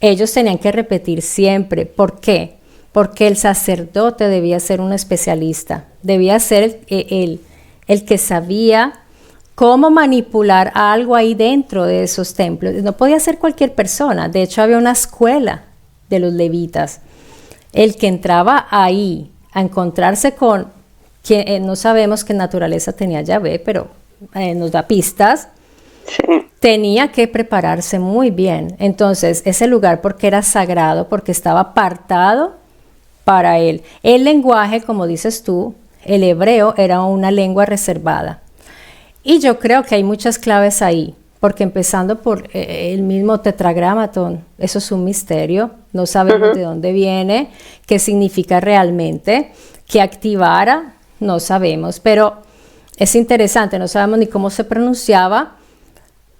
ellos tenían que repetir siempre. ¿Por qué? Porque el sacerdote debía ser un especialista. Debía ser el que sabía cómo manipular algo ahí dentro de esos templos. No podía ser cualquier persona. De hecho, había una escuela de los levitas. El que entraba ahí a encontrarse con que no sabemos qué naturaleza tenía Yahvé, pero nos da pistas, Sí. tenía que prepararse muy bien. Entonces, ese lugar, porque era sagrado, porque estaba apartado para él. El lenguaje, como dices tú, el hebreo era una lengua reservada. Y yo creo que hay muchas claves ahí, porque empezando por el mismo tetragramaton, eso es un misterio, no sabemos Uh-huh. de dónde viene, qué significa realmente, qué activara, no sabemos, pero es interesante, no sabemos ni cómo se pronunciaba,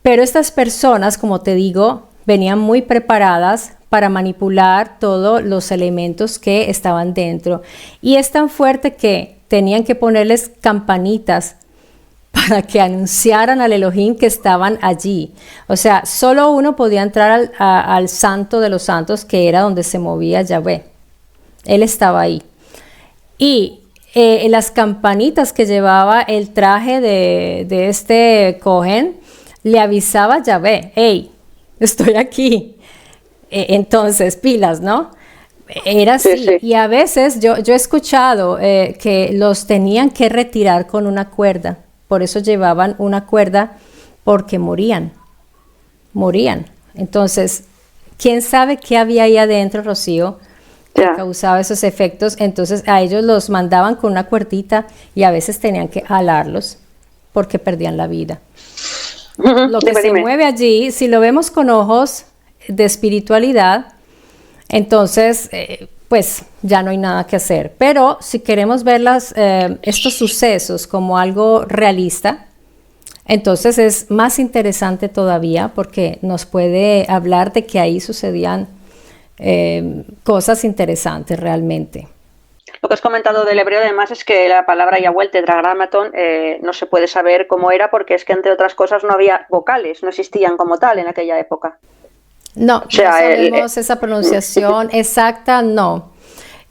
pero estas personas, como te digo, venían muy preparadas para manipular todos los elementos que estaban dentro. Y es tan fuerte que tenían que ponerles campanitas para que anunciaran al Elohim que estaban allí. O sea, solo uno podía entrar al santo de los santos, que era donde se movía Yahvé. Él estaba ahí. Y las campanitas que llevaba el traje de este Cohen le avisaba a Yahvé, hey, estoy aquí. Entonces, pilas, ¿no? Era Sí, así. sí. Y a veces yo he escuchado que los tenían que retirar con una cuerda. Por eso llevaban una cuerda porque morían. Entonces, ¿quién sabe qué había ahí adentro, Rocío, que Ya. causaba esos efectos? Entonces a ellos los mandaban con una cuerdita y a veces tenían que jalarlos porque perdían la vida. Lo que Dime, se dime. mueve allí, si lo vemos con ojos de espiritualidad, entonces, pues ya no hay nada que hacer. Pero si queremos ver estos sucesos como algo realista, entonces es más interesante todavía porque nos puede hablar de que ahí sucedían cosas interesantes realmente. Lo que has comentado del hebreo, además, es que la palabra Yahweh, el tetragramatón, no se puede saber cómo era porque es que, entre otras cosas, no había vocales, no existían como tal en aquella época. No, O no sea, sabemos esa pronunciación exacta, no.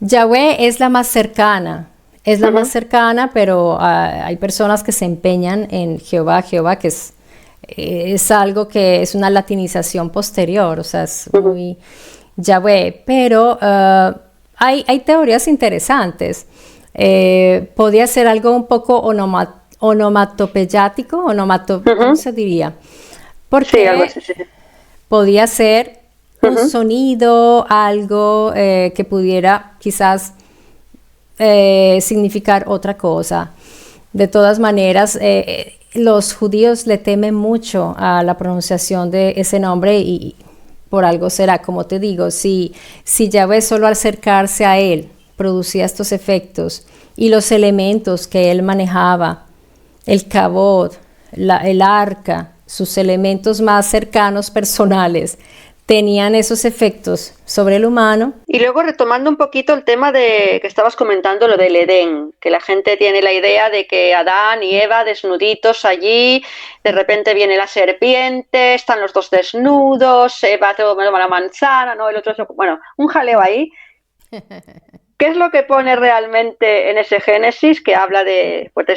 Yahweh es la más cercana, es la más cercana, pero hay personas que se empeñan en Jehová, Jehová, que es algo que es una latinización posterior, o sea, es muy Yahweh, pero hay teorías interesantes. Podía ser algo un poco onomatopeyático, ¿cómo se diría? sí, algo Porque así, sí. podía ser un sonido, algo que pudiera quizás significar otra cosa. De todas maneras, los judíos le temen mucho a la pronunciación de ese nombre y por algo será, como te digo, si Yahweh solo al acercarse a él producía estos efectos y los elementos que él manejaba, el cabod, el arca, sus elementos más cercanos personales, tenían esos efectos sobre el humano. Y luego retomando un poquito el tema de que estabas comentando, lo del Edén, que la gente tiene la idea de que Adán y Eva desnuditos allí, de repente viene la serpiente, están los dos desnudos, Eva toma la manzana, ¿no? El otro, bueno, un jaleo ahí. ¿Qué es lo que pone realmente en ese Génesis que habla de, pues, de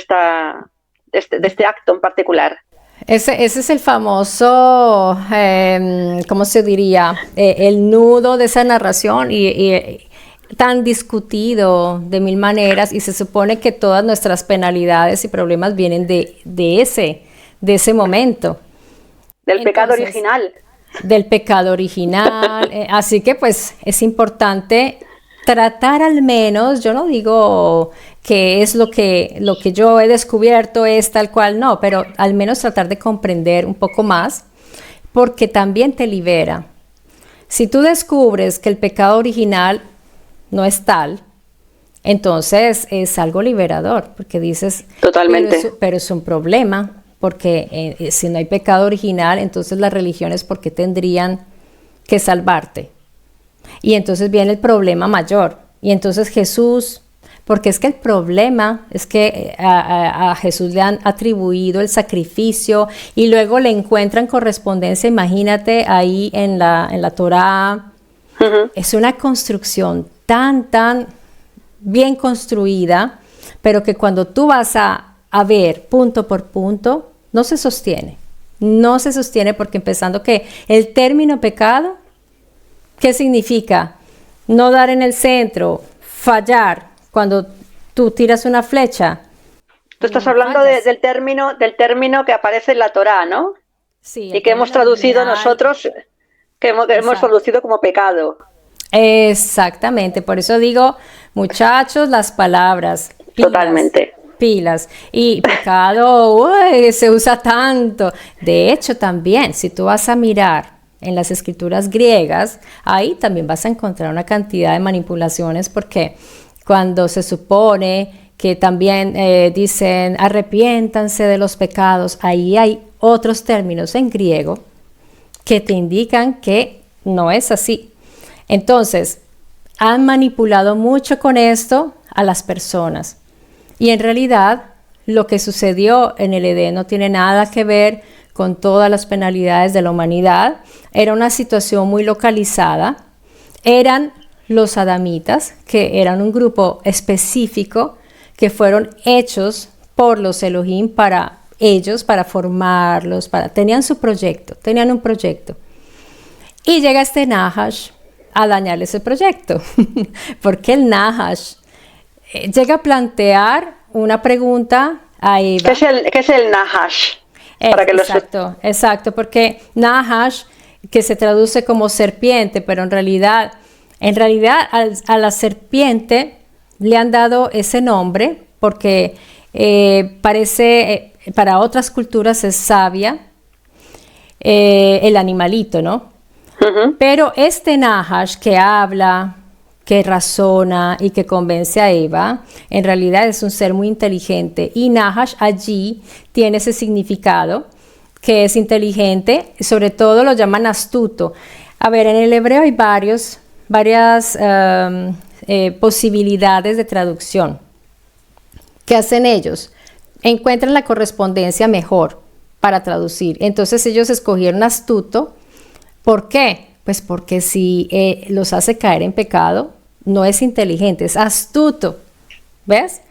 este acto en particular? Ese es el famoso, ¿cómo se diría? El nudo de esa narración y tan discutido de mil maneras y se supone que todas nuestras penalidades y problemas vienen de ese momento. Del pecado Entonces, original. del pecado original. Así que pues es importante tratar al menos, yo no digo que es lo que yo he descubierto es tal cual, no, pero al menos tratar de comprender un poco más, porque también te libera. Si tú descubres que el pecado original no es tal, entonces es algo liberador, porque dices, Totalmente. pero es un problema, porque si no hay pecado original, entonces las religiones, ¿por qué tendrían que salvarte? Y entonces viene el problema mayor. Y entonces Jesús, porque es que el problema es que a Jesús le han atribuido el sacrificio y luego le encuentran correspondencia, imagínate ahí en la Torá. Es una construcción tan bien construida, pero que cuando tú vas a ver punto por punto, no se sostiene. No se sostiene porque empezando que el término pecado, ¿qué significa? No dar en el centro, fallar cuando tú tiras una flecha. Tú estás hablando del término que aparece en la Torá, ¿no? Sí, Y el que hemos término traducido original. nosotros, que hemos Exacto. traducido como pecado. Exactamente, por eso digo, muchachos, las palabras, pilas, Totalmente. pilas. Y pecado, uy, se usa tanto. De hecho, también, si tú vas a mirar en las escrituras griegas, ahí también vas a encontrar una cantidad de manipulaciones porque cuando se supone que también dicen arrepiéntanse de los pecados, ahí hay otros términos en griego que te indican que no es así. Entonces, han manipulado mucho con esto a las personas. Y en realidad, lo que sucedió en el Edén no tiene nada que ver con todas las penalidades de la humanidad. Era una situación muy localizada. Eran los adamitas, que eran un grupo específico, que fueron hechos por los Elohim para ellos, para formarlos, tenían su proyecto, tenían un proyecto. Y llega este Nahash a dañar ese proyecto, porque el Nahash llega a plantear una pregunta a Eva. ¿Qué es el Nahash? Exacto, porque Nahash, que se traduce como serpiente, pero en realidad a la serpiente le han dado ese nombre porque parece, para otras culturas es sabia, el animalito, ¿no? Pero este Nahash que habla, que razona y que convence a Eva, en realidad es un ser muy inteligente. Y Nahash allí tiene ese significado, que es inteligente, sobre todo lo llaman astuto. A ver, en el hebreo hay varias posibilidades de traducción. ¿Qué hacen ellos? Encuentran la correspondencia mejor para traducir. Entonces ellos escogieron astuto. ¿Por qué? Pues porque si los hace caer en pecado, no es inteligente, es astuto. ¿Ves?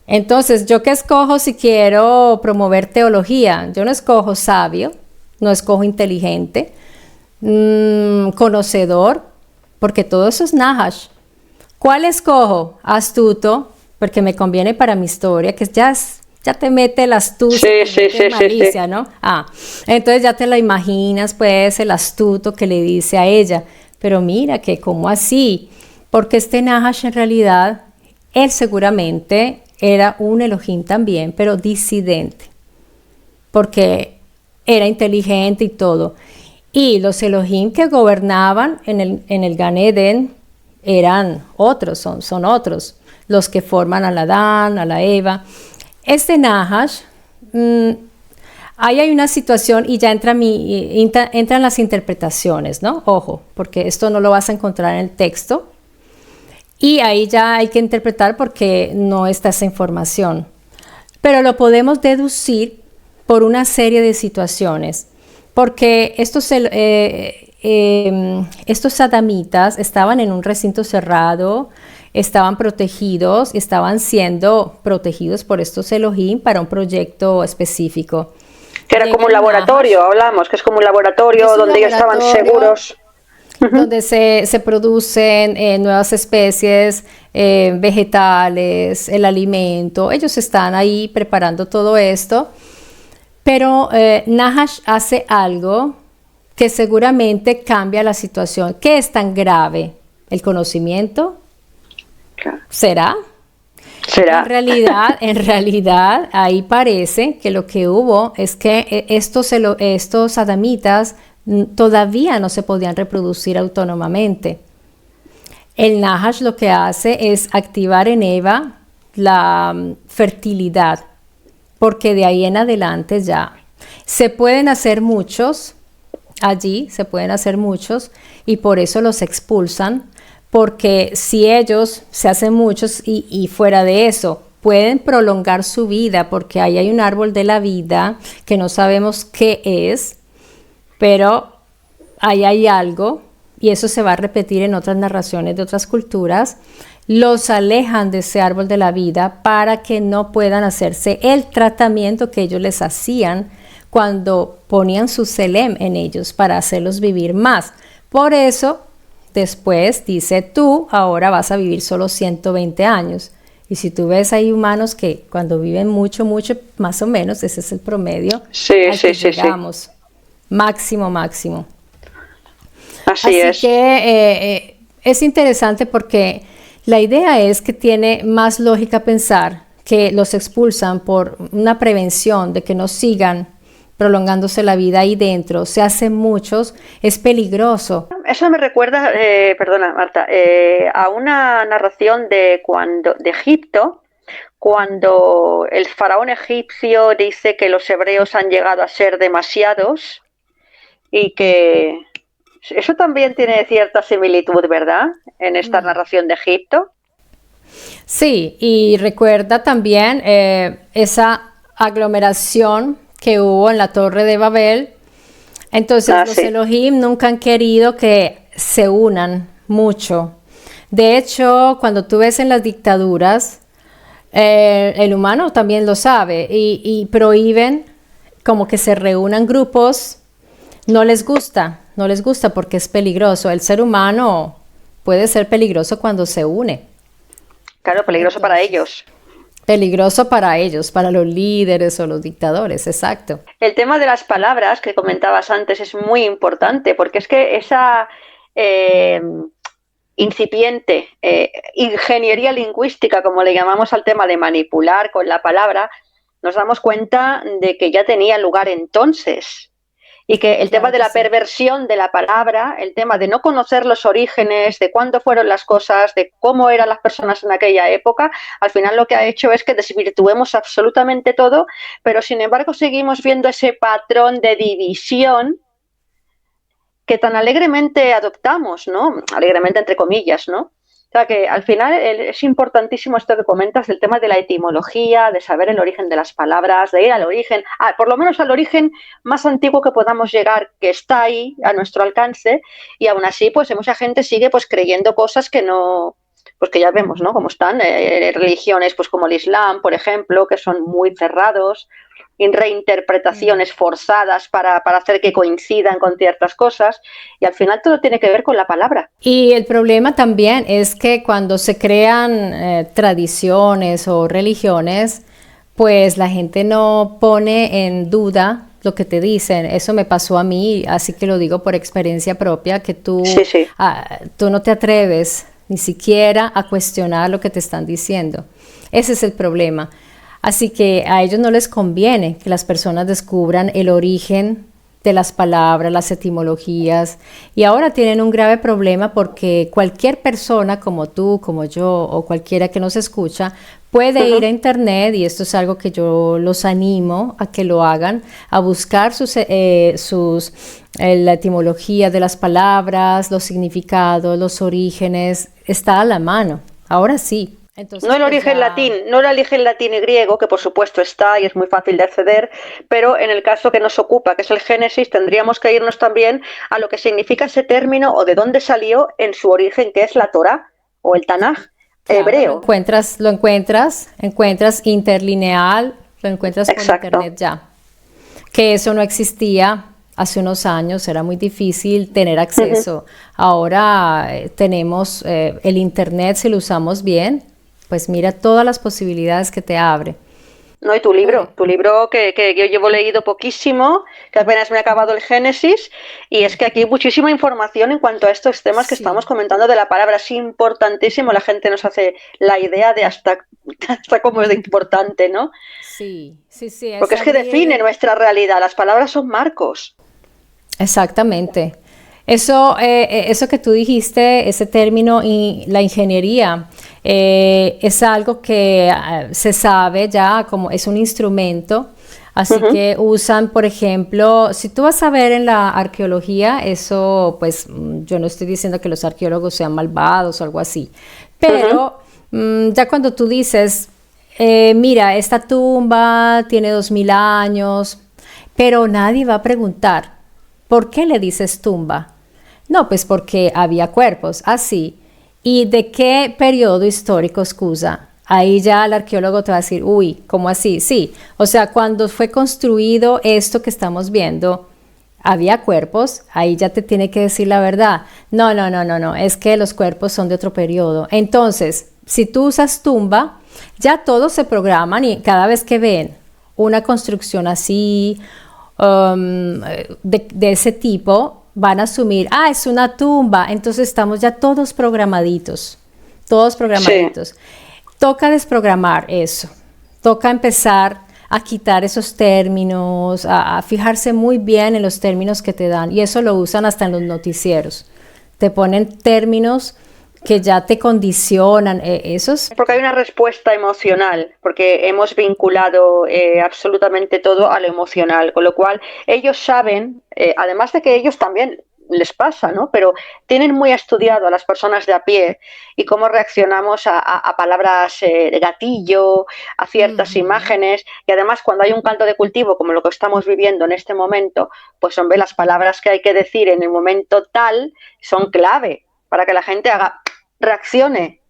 Entonces, ¿yo qué escojo si quiero promover teología? Yo no escojo sabio, no escojo inteligente, conocedor, porque todo eso es Nahash. ¿Cuál escojo? Astuto, porque me conviene para mi historia, que ya te mete la astucia, malicia, ¿no? Entonces ya te la imaginas, pues, el astuto que le dice a ella. Pero mira, que ¿cómo así? Porque este Nahash en realidad, él seguramente era un Elohim también, pero disidente, porque era inteligente y todo. Y los Elohim que gobernaban en el Gan Eden eran otros, son otros, los que forman al Adán, a la Eva. Este Nahash, ahí hay una situación y ya entran las interpretaciones, ¿no? Ojo, porque esto no lo vas a encontrar en el texto. Y ahí ya hay que interpretar porque no está esa información. Pero lo podemos deducir por una serie de situaciones. Porque estos adamitas estaban en un recinto cerrado, estaban protegidos y estaban siendo protegidos por estos Elohim para un proyecto específico. Que era como un laboratorio, hablamos, que es como un laboratorio donde ellos estaban seguros. Donde se producen nuevas especies, vegetales, el alimento. Ellos están ahí preparando todo esto. Pero Nahash hace algo que seguramente cambia la situación. ¿Qué es tan grave? ¿El conocimiento? Claro. ¿Será? En realidad, ahí parece que lo que hubo es que estos adamitas todavía no se podían reproducir autónomamente. El Nahash lo que hace es activar en Eva la fertilidad, porque de ahí en adelante ya se pueden hacer muchos, allí se pueden hacer muchos, y por eso los expulsan, porque si ellos se hacen muchos y fuera de eso, pueden prolongar su vida, porque ahí hay un árbol de la vida que no sabemos qué es, pero ahí hay algo, y eso se va a repetir en otras narraciones de otras culturas. Los alejan de ese árbol de la vida para que no puedan hacerse el tratamiento que ellos les hacían cuando ponían su selem en ellos para hacerlos vivir más. Por eso, después dice, tú ahora vas a vivir solo 120 años. Y si tú ves, hay humanos que cuando viven mucho, más o menos, ese es el promedio. Sí. Máximo. Así es. Que es interesante porque la idea es que tiene más lógica pensar que los expulsan por una prevención de que no sigan prolongándose la vida ahí dentro, se hacen muchos, es peligroso. Eso me recuerda, perdona Marta, a una narración de Egipto, cuando el faraón egipcio dice que los hebreos han llegado a ser demasiados y que eso también tiene cierta similitud, ¿verdad? En esta narración de Egipto. Sí, y recuerda también esa aglomeración que hubo en la Torre de Babel. Entonces los Elohim nunca han querido que se unan mucho. De hecho, cuando tú ves en las dictaduras, el humano también lo sabe y prohíben como que se reúnan grupos. No les gusta porque es peligroso. El ser humano puede ser peligroso cuando se une. Claro, peligroso para ellos. Peligroso para ellos, para los líderes o los dictadores, exacto. El tema de las palabras que comentabas antes es muy importante, porque es que esa incipiente ingeniería lingüística, como le llamamos al tema de manipular con la palabra, nos damos cuenta de que ya tenía lugar entonces. Y que el tema Claro de que la sí. perversión de la palabra, el tema de no conocer los orígenes, de cuándo fueron las cosas, de cómo eran las personas en aquella época, al final lo que ha hecho es que desvirtuemos absolutamente todo, pero sin embargo seguimos viendo ese patrón de división que tan alegremente adoptamos, ¿no? Alegremente entre comillas, ¿no? O sea que al final es importantísimo esto que comentas del tema de la etimología, de saber el origen de las palabras, de ir al origen, por lo menos al origen más antiguo que podamos llegar, que está ahí a nuestro alcance, y aún así, pues mucha gente sigue pues creyendo cosas que no, pues que ya vemos, ¿no? Como están religiones, pues como el Islam, por ejemplo, que son muy cerrados, en Mm. reinterpretaciones forzadas para hacer que coincidan con ciertas cosas, y al final todo tiene que ver con la palabra. Y el problema también es que cuando se crean tradiciones o religiones, pues la gente no pone en duda lo que te dicen. Eso me pasó a mí, así que lo digo por experiencia propia, que Sí, sí. tú no te atreves ni siquiera a cuestionar lo que te están diciendo. Ese es el problema. Así que a ellos no les conviene que las personas descubran el origen de las palabras, las etimologías, y ahora tienen un grave problema porque cualquier persona como tú, como yo o cualquiera que nos escucha puede ir a internet, y esto es algo que yo los animo a que lo hagan, a buscar la etimología de las palabras, los significados, los orígenes, está a la mano, ahora sí. No Entonces, el pues origen ya. latín, no el origen latín y griego, que por supuesto está y es muy fácil de acceder, pero en el caso que nos ocupa, que es el Génesis, tendríamos que irnos también a lo que significa ese término o de dónde salió en su origen, que es la Torá o el Tanaj Claro, hebreo. encuentras interlineal, lo encuentras por Exacto. internet ya. Que eso no existía hace unos años, era muy difícil tener acceso. Ahora tenemos el internet, si lo usamos bien, pues mira todas las posibilidades que te abre. No, y Por- tu libro que yo llevo leído poquísimo, que apenas me ha acabado el Génesis, y es que aquí hay muchísima información en cuanto a estos temas que estamos sí, comentando de la palabra. Es importantísimo, la gente nos hace la idea de hasta cómo es de importante, ¿no? sí, es Porque es que define abrir. nuestra realidad, las palabras son marcos. Exactamente. Eso que tú dijiste, ese término, y la ingeniería, es algo que se sabe ya como es un instrumento. Así Ujú, que usan, por ejemplo, si tú vas a ver en la arqueología, eso, pues yo no estoy diciendo que los arqueólogos sean malvados o algo así, ujú. pero ya cuando tú dices, mira, esta tumba tiene 2000 años, pero nadie va a preguntar, ¿por qué le dices tumba? No, pues porque había cuerpos, así. ¿Y de qué periodo histórico excusa? Ahí ya el arqueólogo te va a decir, uy, ¿cómo así? Sí, o sea, cuando fue construido esto que estamos viendo, había cuerpos, ahí ya te tiene que decir la verdad. No, es que los cuerpos son de otro periodo. Entonces, si tú usas tumba, ya todos se programan y cada vez que ven una construcción así, de ese tipo, van a asumir, es una tumba, entonces estamos ya todos Sí. programaditos. Toca desprogramar eso, toca empezar a quitar esos términos, a fijarse muy bien en los términos que te dan, y eso lo usan hasta en los noticieros. Te ponen términos que ya te condicionan, esos. Porque hay una respuesta emocional, porque hemos vinculado absolutamente todo a lo emocional, con lo cual ellos saben, además de que ellos también les pasa, ¿no? Pero tienen muy estudiado a las personas de a pie y cómo reaccionamos a palabras de gatillo, a ciertas Ujú. imágenes, y además cuando hay un caldo de cultivo como lo que estamos viviendo en este momento, pues hombre, las palabras que hay que decir en el momento tal son clave para que la gente reaccione.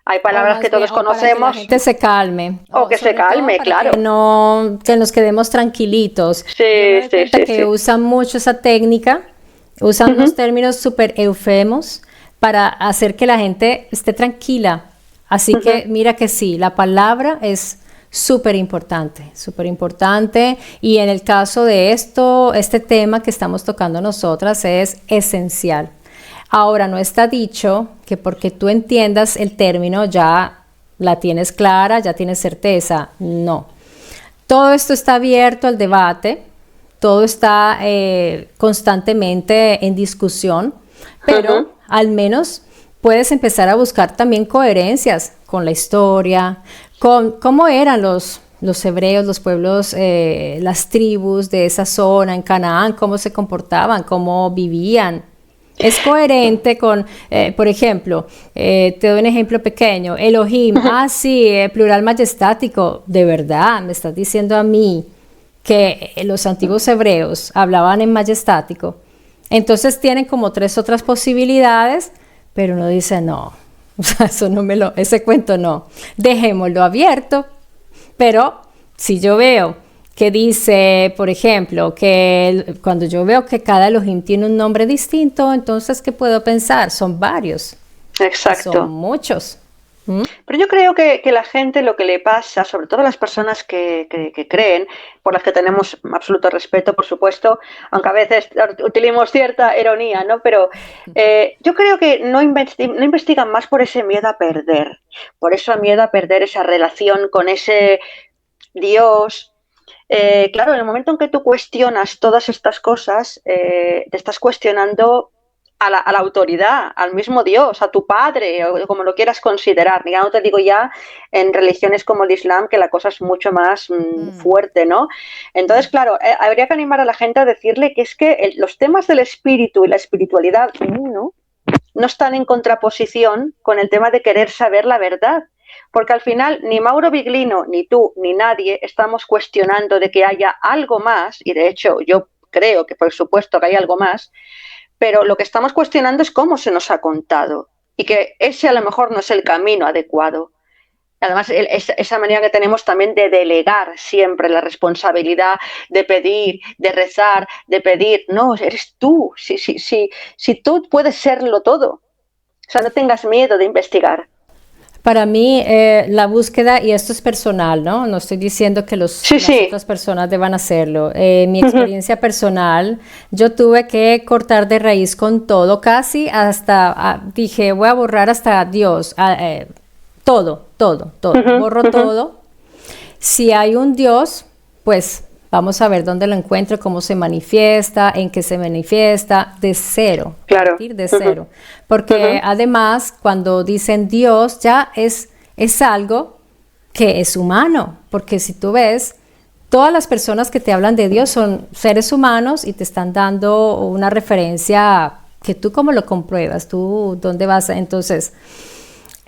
Hay O palabras que más bien, todos o para que la conocemos gente se calme, o o que se sobre todo calme, para que claro. no, que nos quedemos tranquilitos. Yo me Sí, doy sí, cuenta sí, que sí. usan mucho esa técnica, usan unos Ujú, términos súper eufemos para hacer que la gente esté tranquila. Así que ujú. mira que sí, la palabra es súper importante, y en el caso de esto, este tema que estamos tocando nosotras es esencial. Ahora, no está dicho que porque tú entiendas el término ya la tienes clara, ya tienes certeza. No. Todo esto está abierto al debate, todo está constantemente en discusión, pero al menos puedes empezar a buscar también coherencias con la historia, con cómo eran los hebreos, los pueblos, las tribus de esa zona en Canaán, cómo se comportaban, cómo vivían. Es coherente con, por ejemplo, te doy un ejemplo pequeño, Elohim, sí, plural majestático, de verdad, me estás diciendo a mí que los antiguos hebreos hablaban en majestático. Entonces tienen como 3 otras posibilidades, pero uno dice no, o sea, ese cuento no, dejémoslo abierto. Pero si yo veo que dice, por ejemplo, que cuando yo veo que cada Elohim tiene un nombre distinto, entonces, ¿qué puedo pensar? Son varios. Exacto. Son muchos. Pero yo creo que la gente, lo que le pasa, sobre todo a las personas que creen, por las que tenemos absoluto respeto, por supuesto, aunque a veces utilicemos cierta ironía, ¿no? Pero yo creo que no investigan más por ese miedo a perder, por ese miedo a perder esa relación con ese Dios. Claro, en el momento en que tú cuestionas todas estas cosas, te estás cuestionando a la autoridad, al mismo Dios, a tu padre, o como lo quieras considerar. Ya no te digo ya en religiones como el Islam, que la cosa es mucho más fuerte, ¿no? Entonces, claro, habría que animar a la gente a decirle que es que los temas del espíritu y la espiritualidad no están en contraposición con el tema de querer saber la verdad. Porque al final ni Mauro Biglino, ni tú, ni nadie estamos cuestionando de que haya algo más, y de hecho yo creo que por supuesto que hay algo más, pero lo que estamos cuestionando es cómo se nos ha contado y que ese a lo mejor no es el camino adecuado. Además, esa manera que tenemos también de delegar siempre la responsabilidad de pedir, de rezar, de pedir. No, eres tú. Si tú puedes serlo todo. O sea, no tengas miedo de investigar. Para mí, la búsqueda, y esto es personal, ¿no? No estoy diciendo que las otras personas deban hacerlo. Mi experiencia personal, yo tuve que cortar de raíz con todo, casi hasta, dije, voy a borrar hasta Dios, todo, borro todo. Si hay un Dios, pues vamos a ver dónde lo encuentro, cómo se manifiesta, en qué se manifiesta, de cero, claro. Partir de cero. Porque además, cuando dicen Dios, ya es algo que es humano. Porque si tú ves, todas las personas que te hablan de Dios son seres humanos y te están dando una referencia que tú cómo lo compruebas, tú dónde vas. Entonces,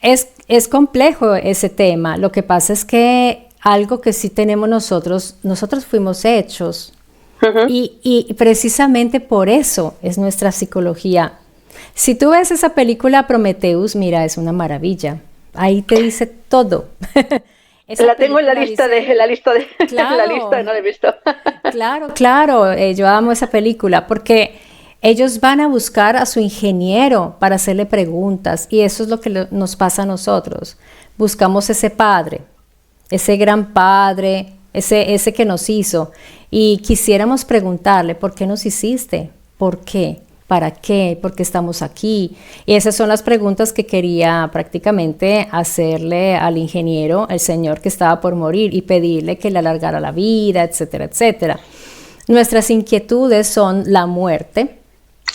es complejo ese tema. Lo que pasa es que algo que sí tenemos nosotros fuimos hechos y precisamente por eso es nuestra psicología. Si tú ves esa película Prometheus, mira, es una maravilla. Ahí te dice todo. La tengo en la lista no la he visto. Claro, yo amo esa película porque ellos van a buscar a su ingeniero para hacerle preguntas y eso es lo que nos pasa a nosotros. Buscamos ese padre, ese gran padre, ese que nos hizo y quisiéramos preguntarle, ¿por qué nos hiciste? ¿Por qué? ¿Para qué? ¿Por qué estamos aquí? Y esas son las preguntas que quería prácticamente hacerle al ingeniero, el señor que estaba por morir, y pedirle que le alargara la vida, etcétera, etcétera. Nuestras inquietudes son la muerte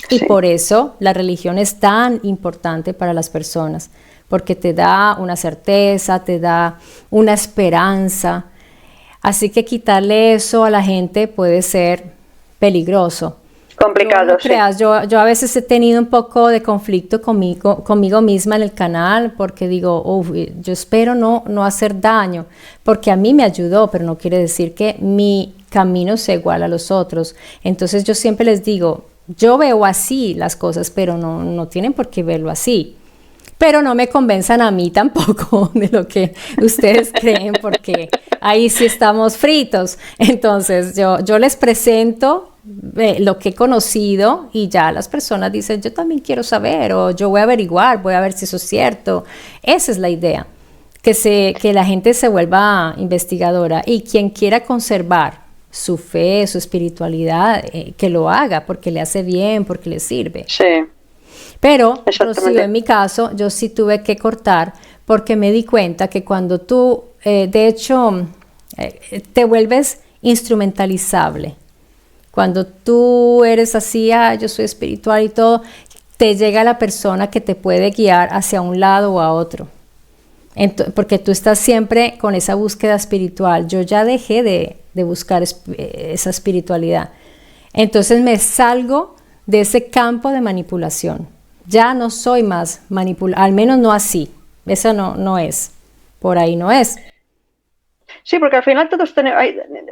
y por eso la religión es tan importante para las personas, porque te da una certeza, te da una esperanza. Así que quitarle eso a la gente puede ser peligroso. Complicado, no creas, yo a veces he tenido un poco de conflicto conmigo misma en el canal, porque digo, yo espero no hacer daño, porque a mí me ayudó, pero no quiere decir que mi camino sea igual a los otros. Entonces yo siempre les digo, yo veo así las cosas, pero no tienen por qué verlo así. Pero no me convenzan a mí tampoco de lo que ustedes creen, porque ahí sí estamos fritos. Entonces yo les presento lo que he conocido y ya las personas dicen, yo también quiero saber, o yo voy a averiguar, voy a ver si eso es cierto. Esa es la idea, que la gente se vuelva investigadora, y quien quiera conservar su fe, su espiritualidad, que lo haga porque le hace bien, porque le sirve. Sí. Pero, Rocío, en mi caso, yo sí tuve que cortar porque me di cuenta que cuando tú, de hecho, te vuelves instrumentalizable, Cuando tú eres así, yo soy espiritual y todo, te llega la persona que te puede guiar hacia un lado o a otro. Porque tú estás siempre con esa búsqueda espiritual. Yo ya dejé de buscar esa espiritualidad. Entonces me salgo de ese campo de manipulación. Ya no soy más manipulada, al menos no así. Esa no es. Por ahí no es. Sí, porque al final todos tenemos...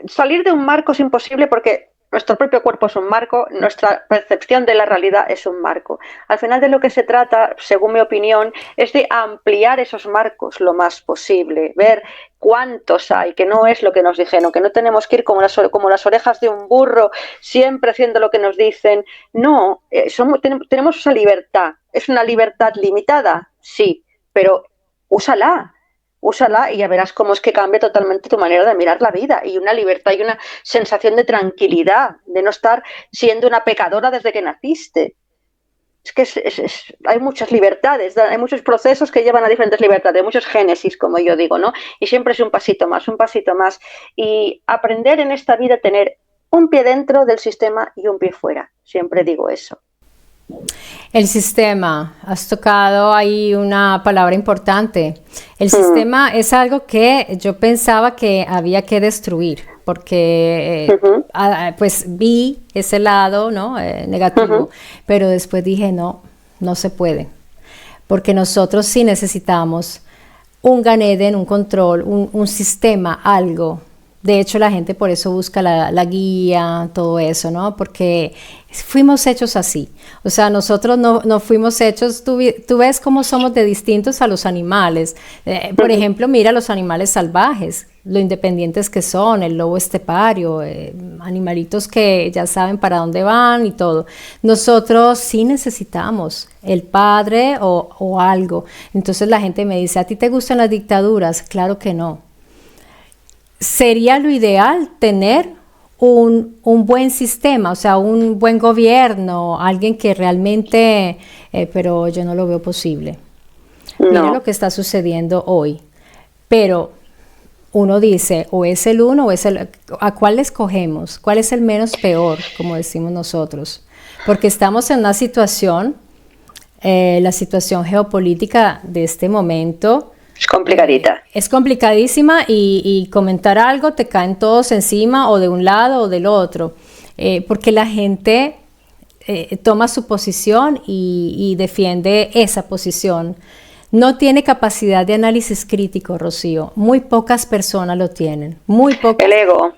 Salir de un marco es imposible porque nuestro propio cuerpo es un marco, nuestra percepción de la realidad es un marco. Al final de lo que se trata, según mi opinión, es de ampliar esos marcos lo más posible, ver cuántos hay, que no es lo que nos dijeron, que no tenemos que ir como las orejas de un burro, siempre haciendo lo que nos dicen. No, tenemos esa libertad. ¿Es una libertad limitada? Sí, pero úsala y ya verás cómo es que cambia totalmente tu manera de mirar la vida y una libertad y una sensación de tranquilidad, de no estar siendo una pecadora desde que naciste. Es que hay muchas libertades, hay muchos procesos que llevan a diferentes libertades, muchos génesis, como yo digo, ¿no? Y siempre es un pasito más, y aprender en esta vida a tener un pie dentro del sistema y un pie fuera, siempre digo eso. El sistema, has tocado ahí una palabra importante. El sistema es algo que yo pensaba que había que destruir, porque pues vi ese lado, ¿no? Negativo, pero después dije no se puede, porque nosotros sí necesitamos un Gan Eden, un control, un sistema, algo. De hecho, la gente por eso busca la guía, todo eso, ¿no? Porque fuimos hechos así. O sea, nosotros no fuimos hechos, tú ves cómo somos de distintos a los animales. Por ejemplo, mira los animales salvajes, lo independientes que son, el lobo estepario, animalitos que ya saben para dónde van y todo. Nosotros sí necesitamos el padre o algo. Entonces la gente me dice, ¿a ti te gustan las dictaduras? Claro que no. Sería lo ideal tener un buen sistema, o sea, un buen gobierno, alguien que realmente, pero yo no lo veo posible. No. Mira lo que está sucediendo hoy. Pero uno dice, o es el uno o es el... ¿A cuál escogemos? ¿Cuál es el menos peor, como decimos nosotros? Porque estamos en una situación, la situación geopolítica de este momento... Es complicadita. Es complicadísima y comentar algo te caen todos encima o de un lado o del otro, porque la gente toma su posición y defiende esa posición. No tiene capacidad de análisis crítico, Rocío. Muy pocas personas lo tienen. Muy pocas. El ego.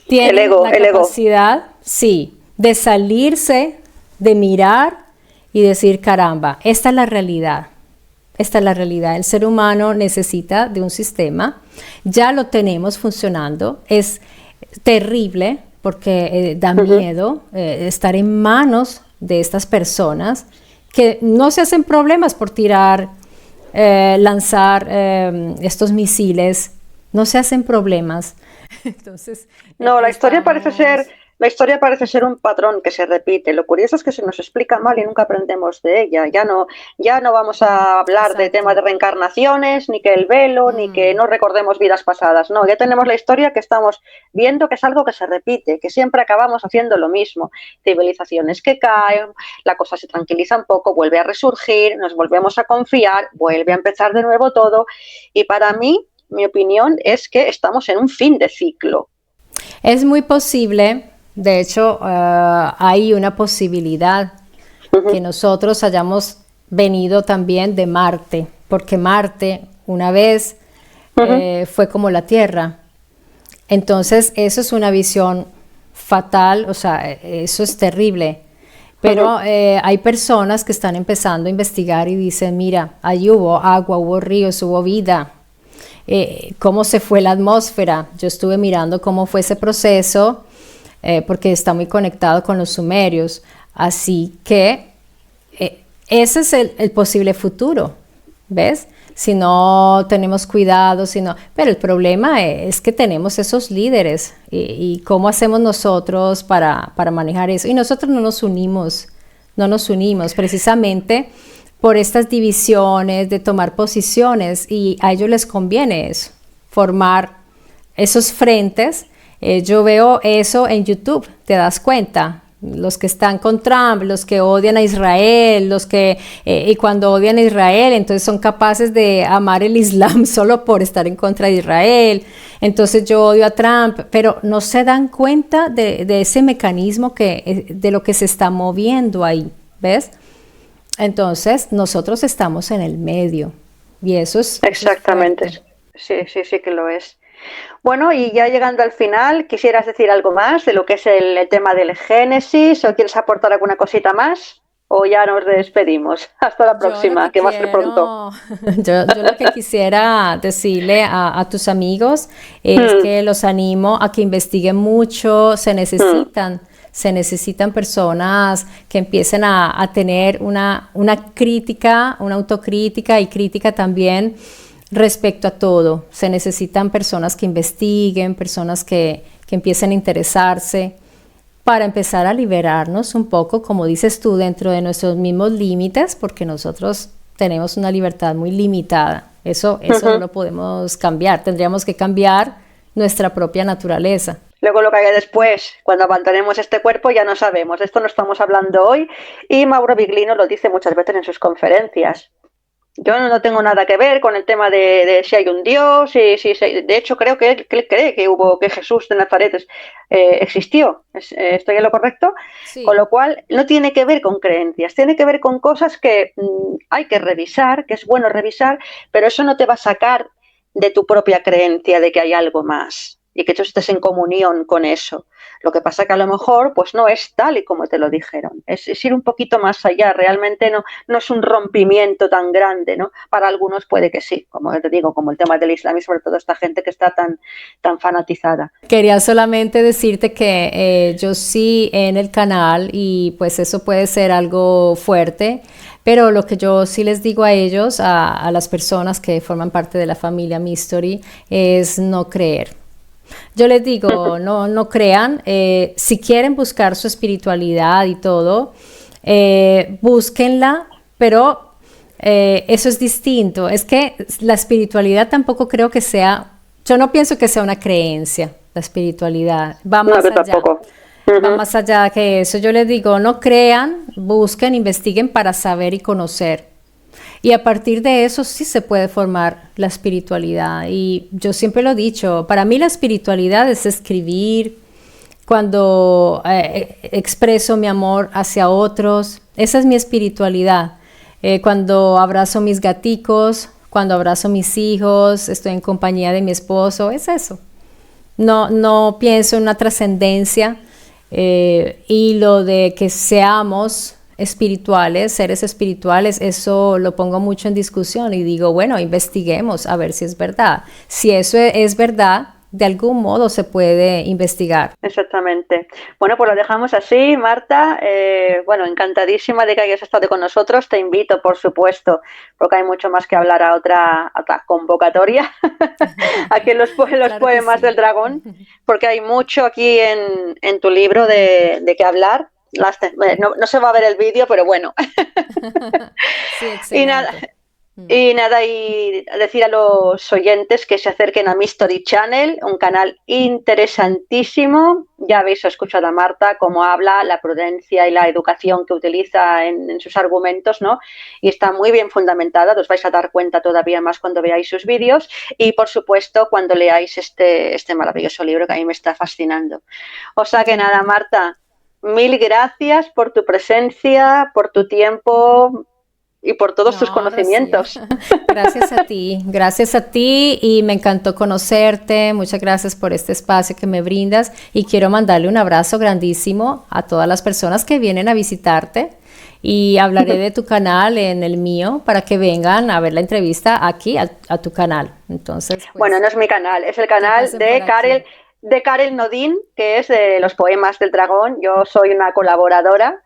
Tienen la capacidad, sí, de salirse, de mirar y decir, caramba, esta es la realidad. Esta es la realidad. El ser humano necesita de un sistema. Ya lo tenemos funcionando. Es terrible porque da miedo estar en manos de estas personas que no se hacen problemas por tirar, lanzar estos misiles. No se hacen problemas. Entonces, no, la historia parece ser un patrón que se repite. Lo curioso es que se nos explica mal y nunca aprendemos de ella. Ya no vamos a hablar de temas de reencarnaciones, ni que el velo, ni que no recordemos vidas pasadas. No, ya tenemos la historia que estamos viendo, que es algo que se repite, que siempre acabamos haciendo lo mismo. Civilizaciones que caen, la cosa se tranquiliza un poco, vuelve a resurgir, nos volvemos a confiar, vuelve a empezar de nuevo todo. Y para mí, mi opinión es que estamos en un fin de ciclo. Es muy posible. De hecho, hay una posibilidad que nosotros hayamos venido también de Marte, porque Marte una vez fue como la Tierra. Entonces, eso es una visión fatal, o sea, eso es terrible. Pero hay personas que están empezando a investigar y dicen, mira, ahí hubo agua, hubo ríos, hubo vida. ¿Cómo se fue la atmósfera? Yo estuve mirando cómo fue ese proceso, porque está muy conectado con los sumerios, así que ese es el posible futuro, ¿ves? Si no tenemos cuidado, pero el problema es que tenemos esos líderes y cómo hacemos nosotros para manejar eso, y nosotros no nos unimos precisamente por estas divisiones de tomar posiciones, y a ellos les conviene eso, formar esos frentes Yo veo eso en YouTube, ¿te das cuenta? Los que están con Trump, los que odian a Israel, y cuando odian a Israel, entonces son capaces de amar el Islam solo por estar en contra de Israel. Entonces yo odio a Trump, pero no se dan cuenta de ese mecanismo de lo que se está moviendo ahí, ¿ves? Entonces nosotros estamos en el medio y eso es... Exactamente, eso es sí que lo es. Bueno, y ya llegando al final, ¿quisieras decir algo más de lo que es el tema del Génesis o quieres aportar alguna cosita más? ¿O ya nos despedimos? Hasta la próxima, que va a ser pronto. Yo lo que quisiera decirle a tus amigos es que los animo a que investiguen mucho, se necesitan personas que empiecen a tener una crítica, una autocrítica y crítica también respecto a todo. Se necesitan personas que investiguen, personas que empiecen a interesarse para empezar a liberarnos un poco, como dices tú, dentro de nuestros mismos límites, porque nosotros tenemos una libertad muy limitada. Eso no lo podemos cambiar. Tendríamos que cambiar nuestra propia naturaleza. Luego lo que haya después, cuando abandonemos este cuerpo, ya no sabemos. De esto no estamos hablando hoy y Mauro Biglino lo dice muchas veces en sus conferencias. Yo no tengo nada que ver con el tema de si hay un Dios, de hecho creo que él cree que Jesús de Nazaret existió. ¿Estoy en lo correcto? Sí. Con lo cual no tiene que ver con creencias, tiene que ver con cosas que hay que revisar, que es bueno revisar, pero eso no te va a sacar de tu propia creencia de que hay algo más y que tú estés en comunión con eso. Lo que pasa que a lo mejor pues no es tal y como te lo dijeron, es ir un poquito más allá, realmente no es un rompimiento tan grande, ¿no? Para algunos puede que sí, como te digo, como el tema del Islam y sobre todo esta gente que está tan fanatizada. Quería solamente decirte que yo sí en el canal y pues eso puede ser algo fuerte, pero lo que yo sí les digo a ellos, a las personas que forman parte de la familia Mystery, es no creer. Yo les digo, no crean, si quieren buscar su espiritualidad y todo, búsquenla, pero eso es distinto. Es que la espiritualidad tampoco creo que sea, yo no pienso que sea una creencia, la espiritualidad, va más allá. Tampoco. Va más allá que eso. Yo les digo, no crean, busquen, investiguen para saber y conocer. Y a partir de eso sí se puede formar la espiritualidad. Y yo siempre lo he dicho, para mí la espiritualidad es escribir, cuando expreso mi amor hacia otros, esa es mi espiritualidad. Cuando abrazo mis gaticos, cuando abrazo mis hijos, estoy en compañía de mi esposo, es eso. No pienso en una trascendencia y lo de que seamos espirituales, seres espirituales, eso lo pongo mucho en discusión y digo, bueno, investiguemos a ver si es verdad. Si eso es verdad, de algún modo se puede investigar. Exactamente. Bueno, pues lo dejamos así, Marta. Bueno, encantadísima de que hayas estado con nosotros. Te invito, por supuesto, porque hay mucho más que hablar a otra convocatoria, aquí en los Claro poemas sí. del dragón, porque hay mucho aquí en tu libro de qué hablar. No se va a ver el vídeo, pero bueno. Sí, excelente. Y nada, y decir a los oyentes que se acerquen a Mystery Channel, un canal interesantísimo. Ya habéis escuchado a Marta cómo habla, la prudencia y la educación que utiliza en sus argumentos, ¿no? Y está muy bien fundamentada, os vais a dar cuenta todavía más cuando veáis sus vídeos y, por supuesto, cuando leáis este maravilloso libro que a mí me está fascinando. O sea que nada, Marta, mil gracias por tu presencia, por tu tiempo y por todos tus conocimientos. Gracias a ti y me encantó conocerte, muchas gracias por este espacio que me brindas y quiero mandarle un abrazo grandísimo a todas las personas que vienen a visitarte y hablaré de tu canal en el mío para que vengan a ver la entrevista aquí a tu canal. Entonces, pues, bueno, no es mi canal, es el canal de Karel Nodin, que es de los poemas del dragón. Yo soy una colaboradora,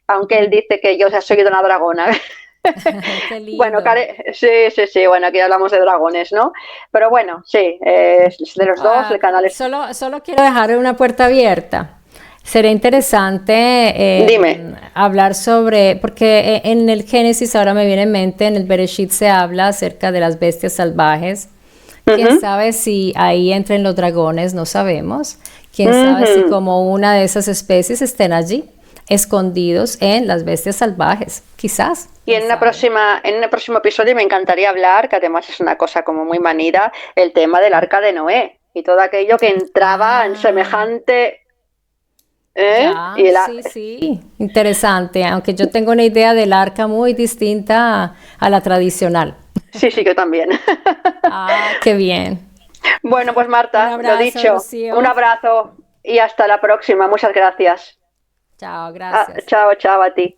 aunque él dice que yo soy de una dragona. Qué lindo. Bueno, sí, bueno, aquí hablamos de dragones, ¿no? Pero bueno, sí, de los dos, el canal es... Solo quiero dejar una puerta abierta. Sería interesante hablar sobre, porque en el Génesis ahora me viene en mente, en el Bereshit se habla acerca de las bestias salvajes Quién sabe si ahí entren los dragones, no sabemos. Quién sabe si como una de esas especies estén allí, escondidos en las bestias salvajes, quizás. Y en un próximo episodio me encantaría hablar, que además es una cosa como muy manida, el tema del arca de Noé y todo aquello que entraba en semejante... Ya, sí, sí, interesante, aunque yo tengo una idea del arca muy distinta a la tradicional. Sí, sí, yo también. Ah, qué bien. Bueno, pues Un Marta, lo abrazo, dicho, un Rocío. abrazo y hasta la próxima. Muchas gracias. Chao, gracias. Chao, chao a ti.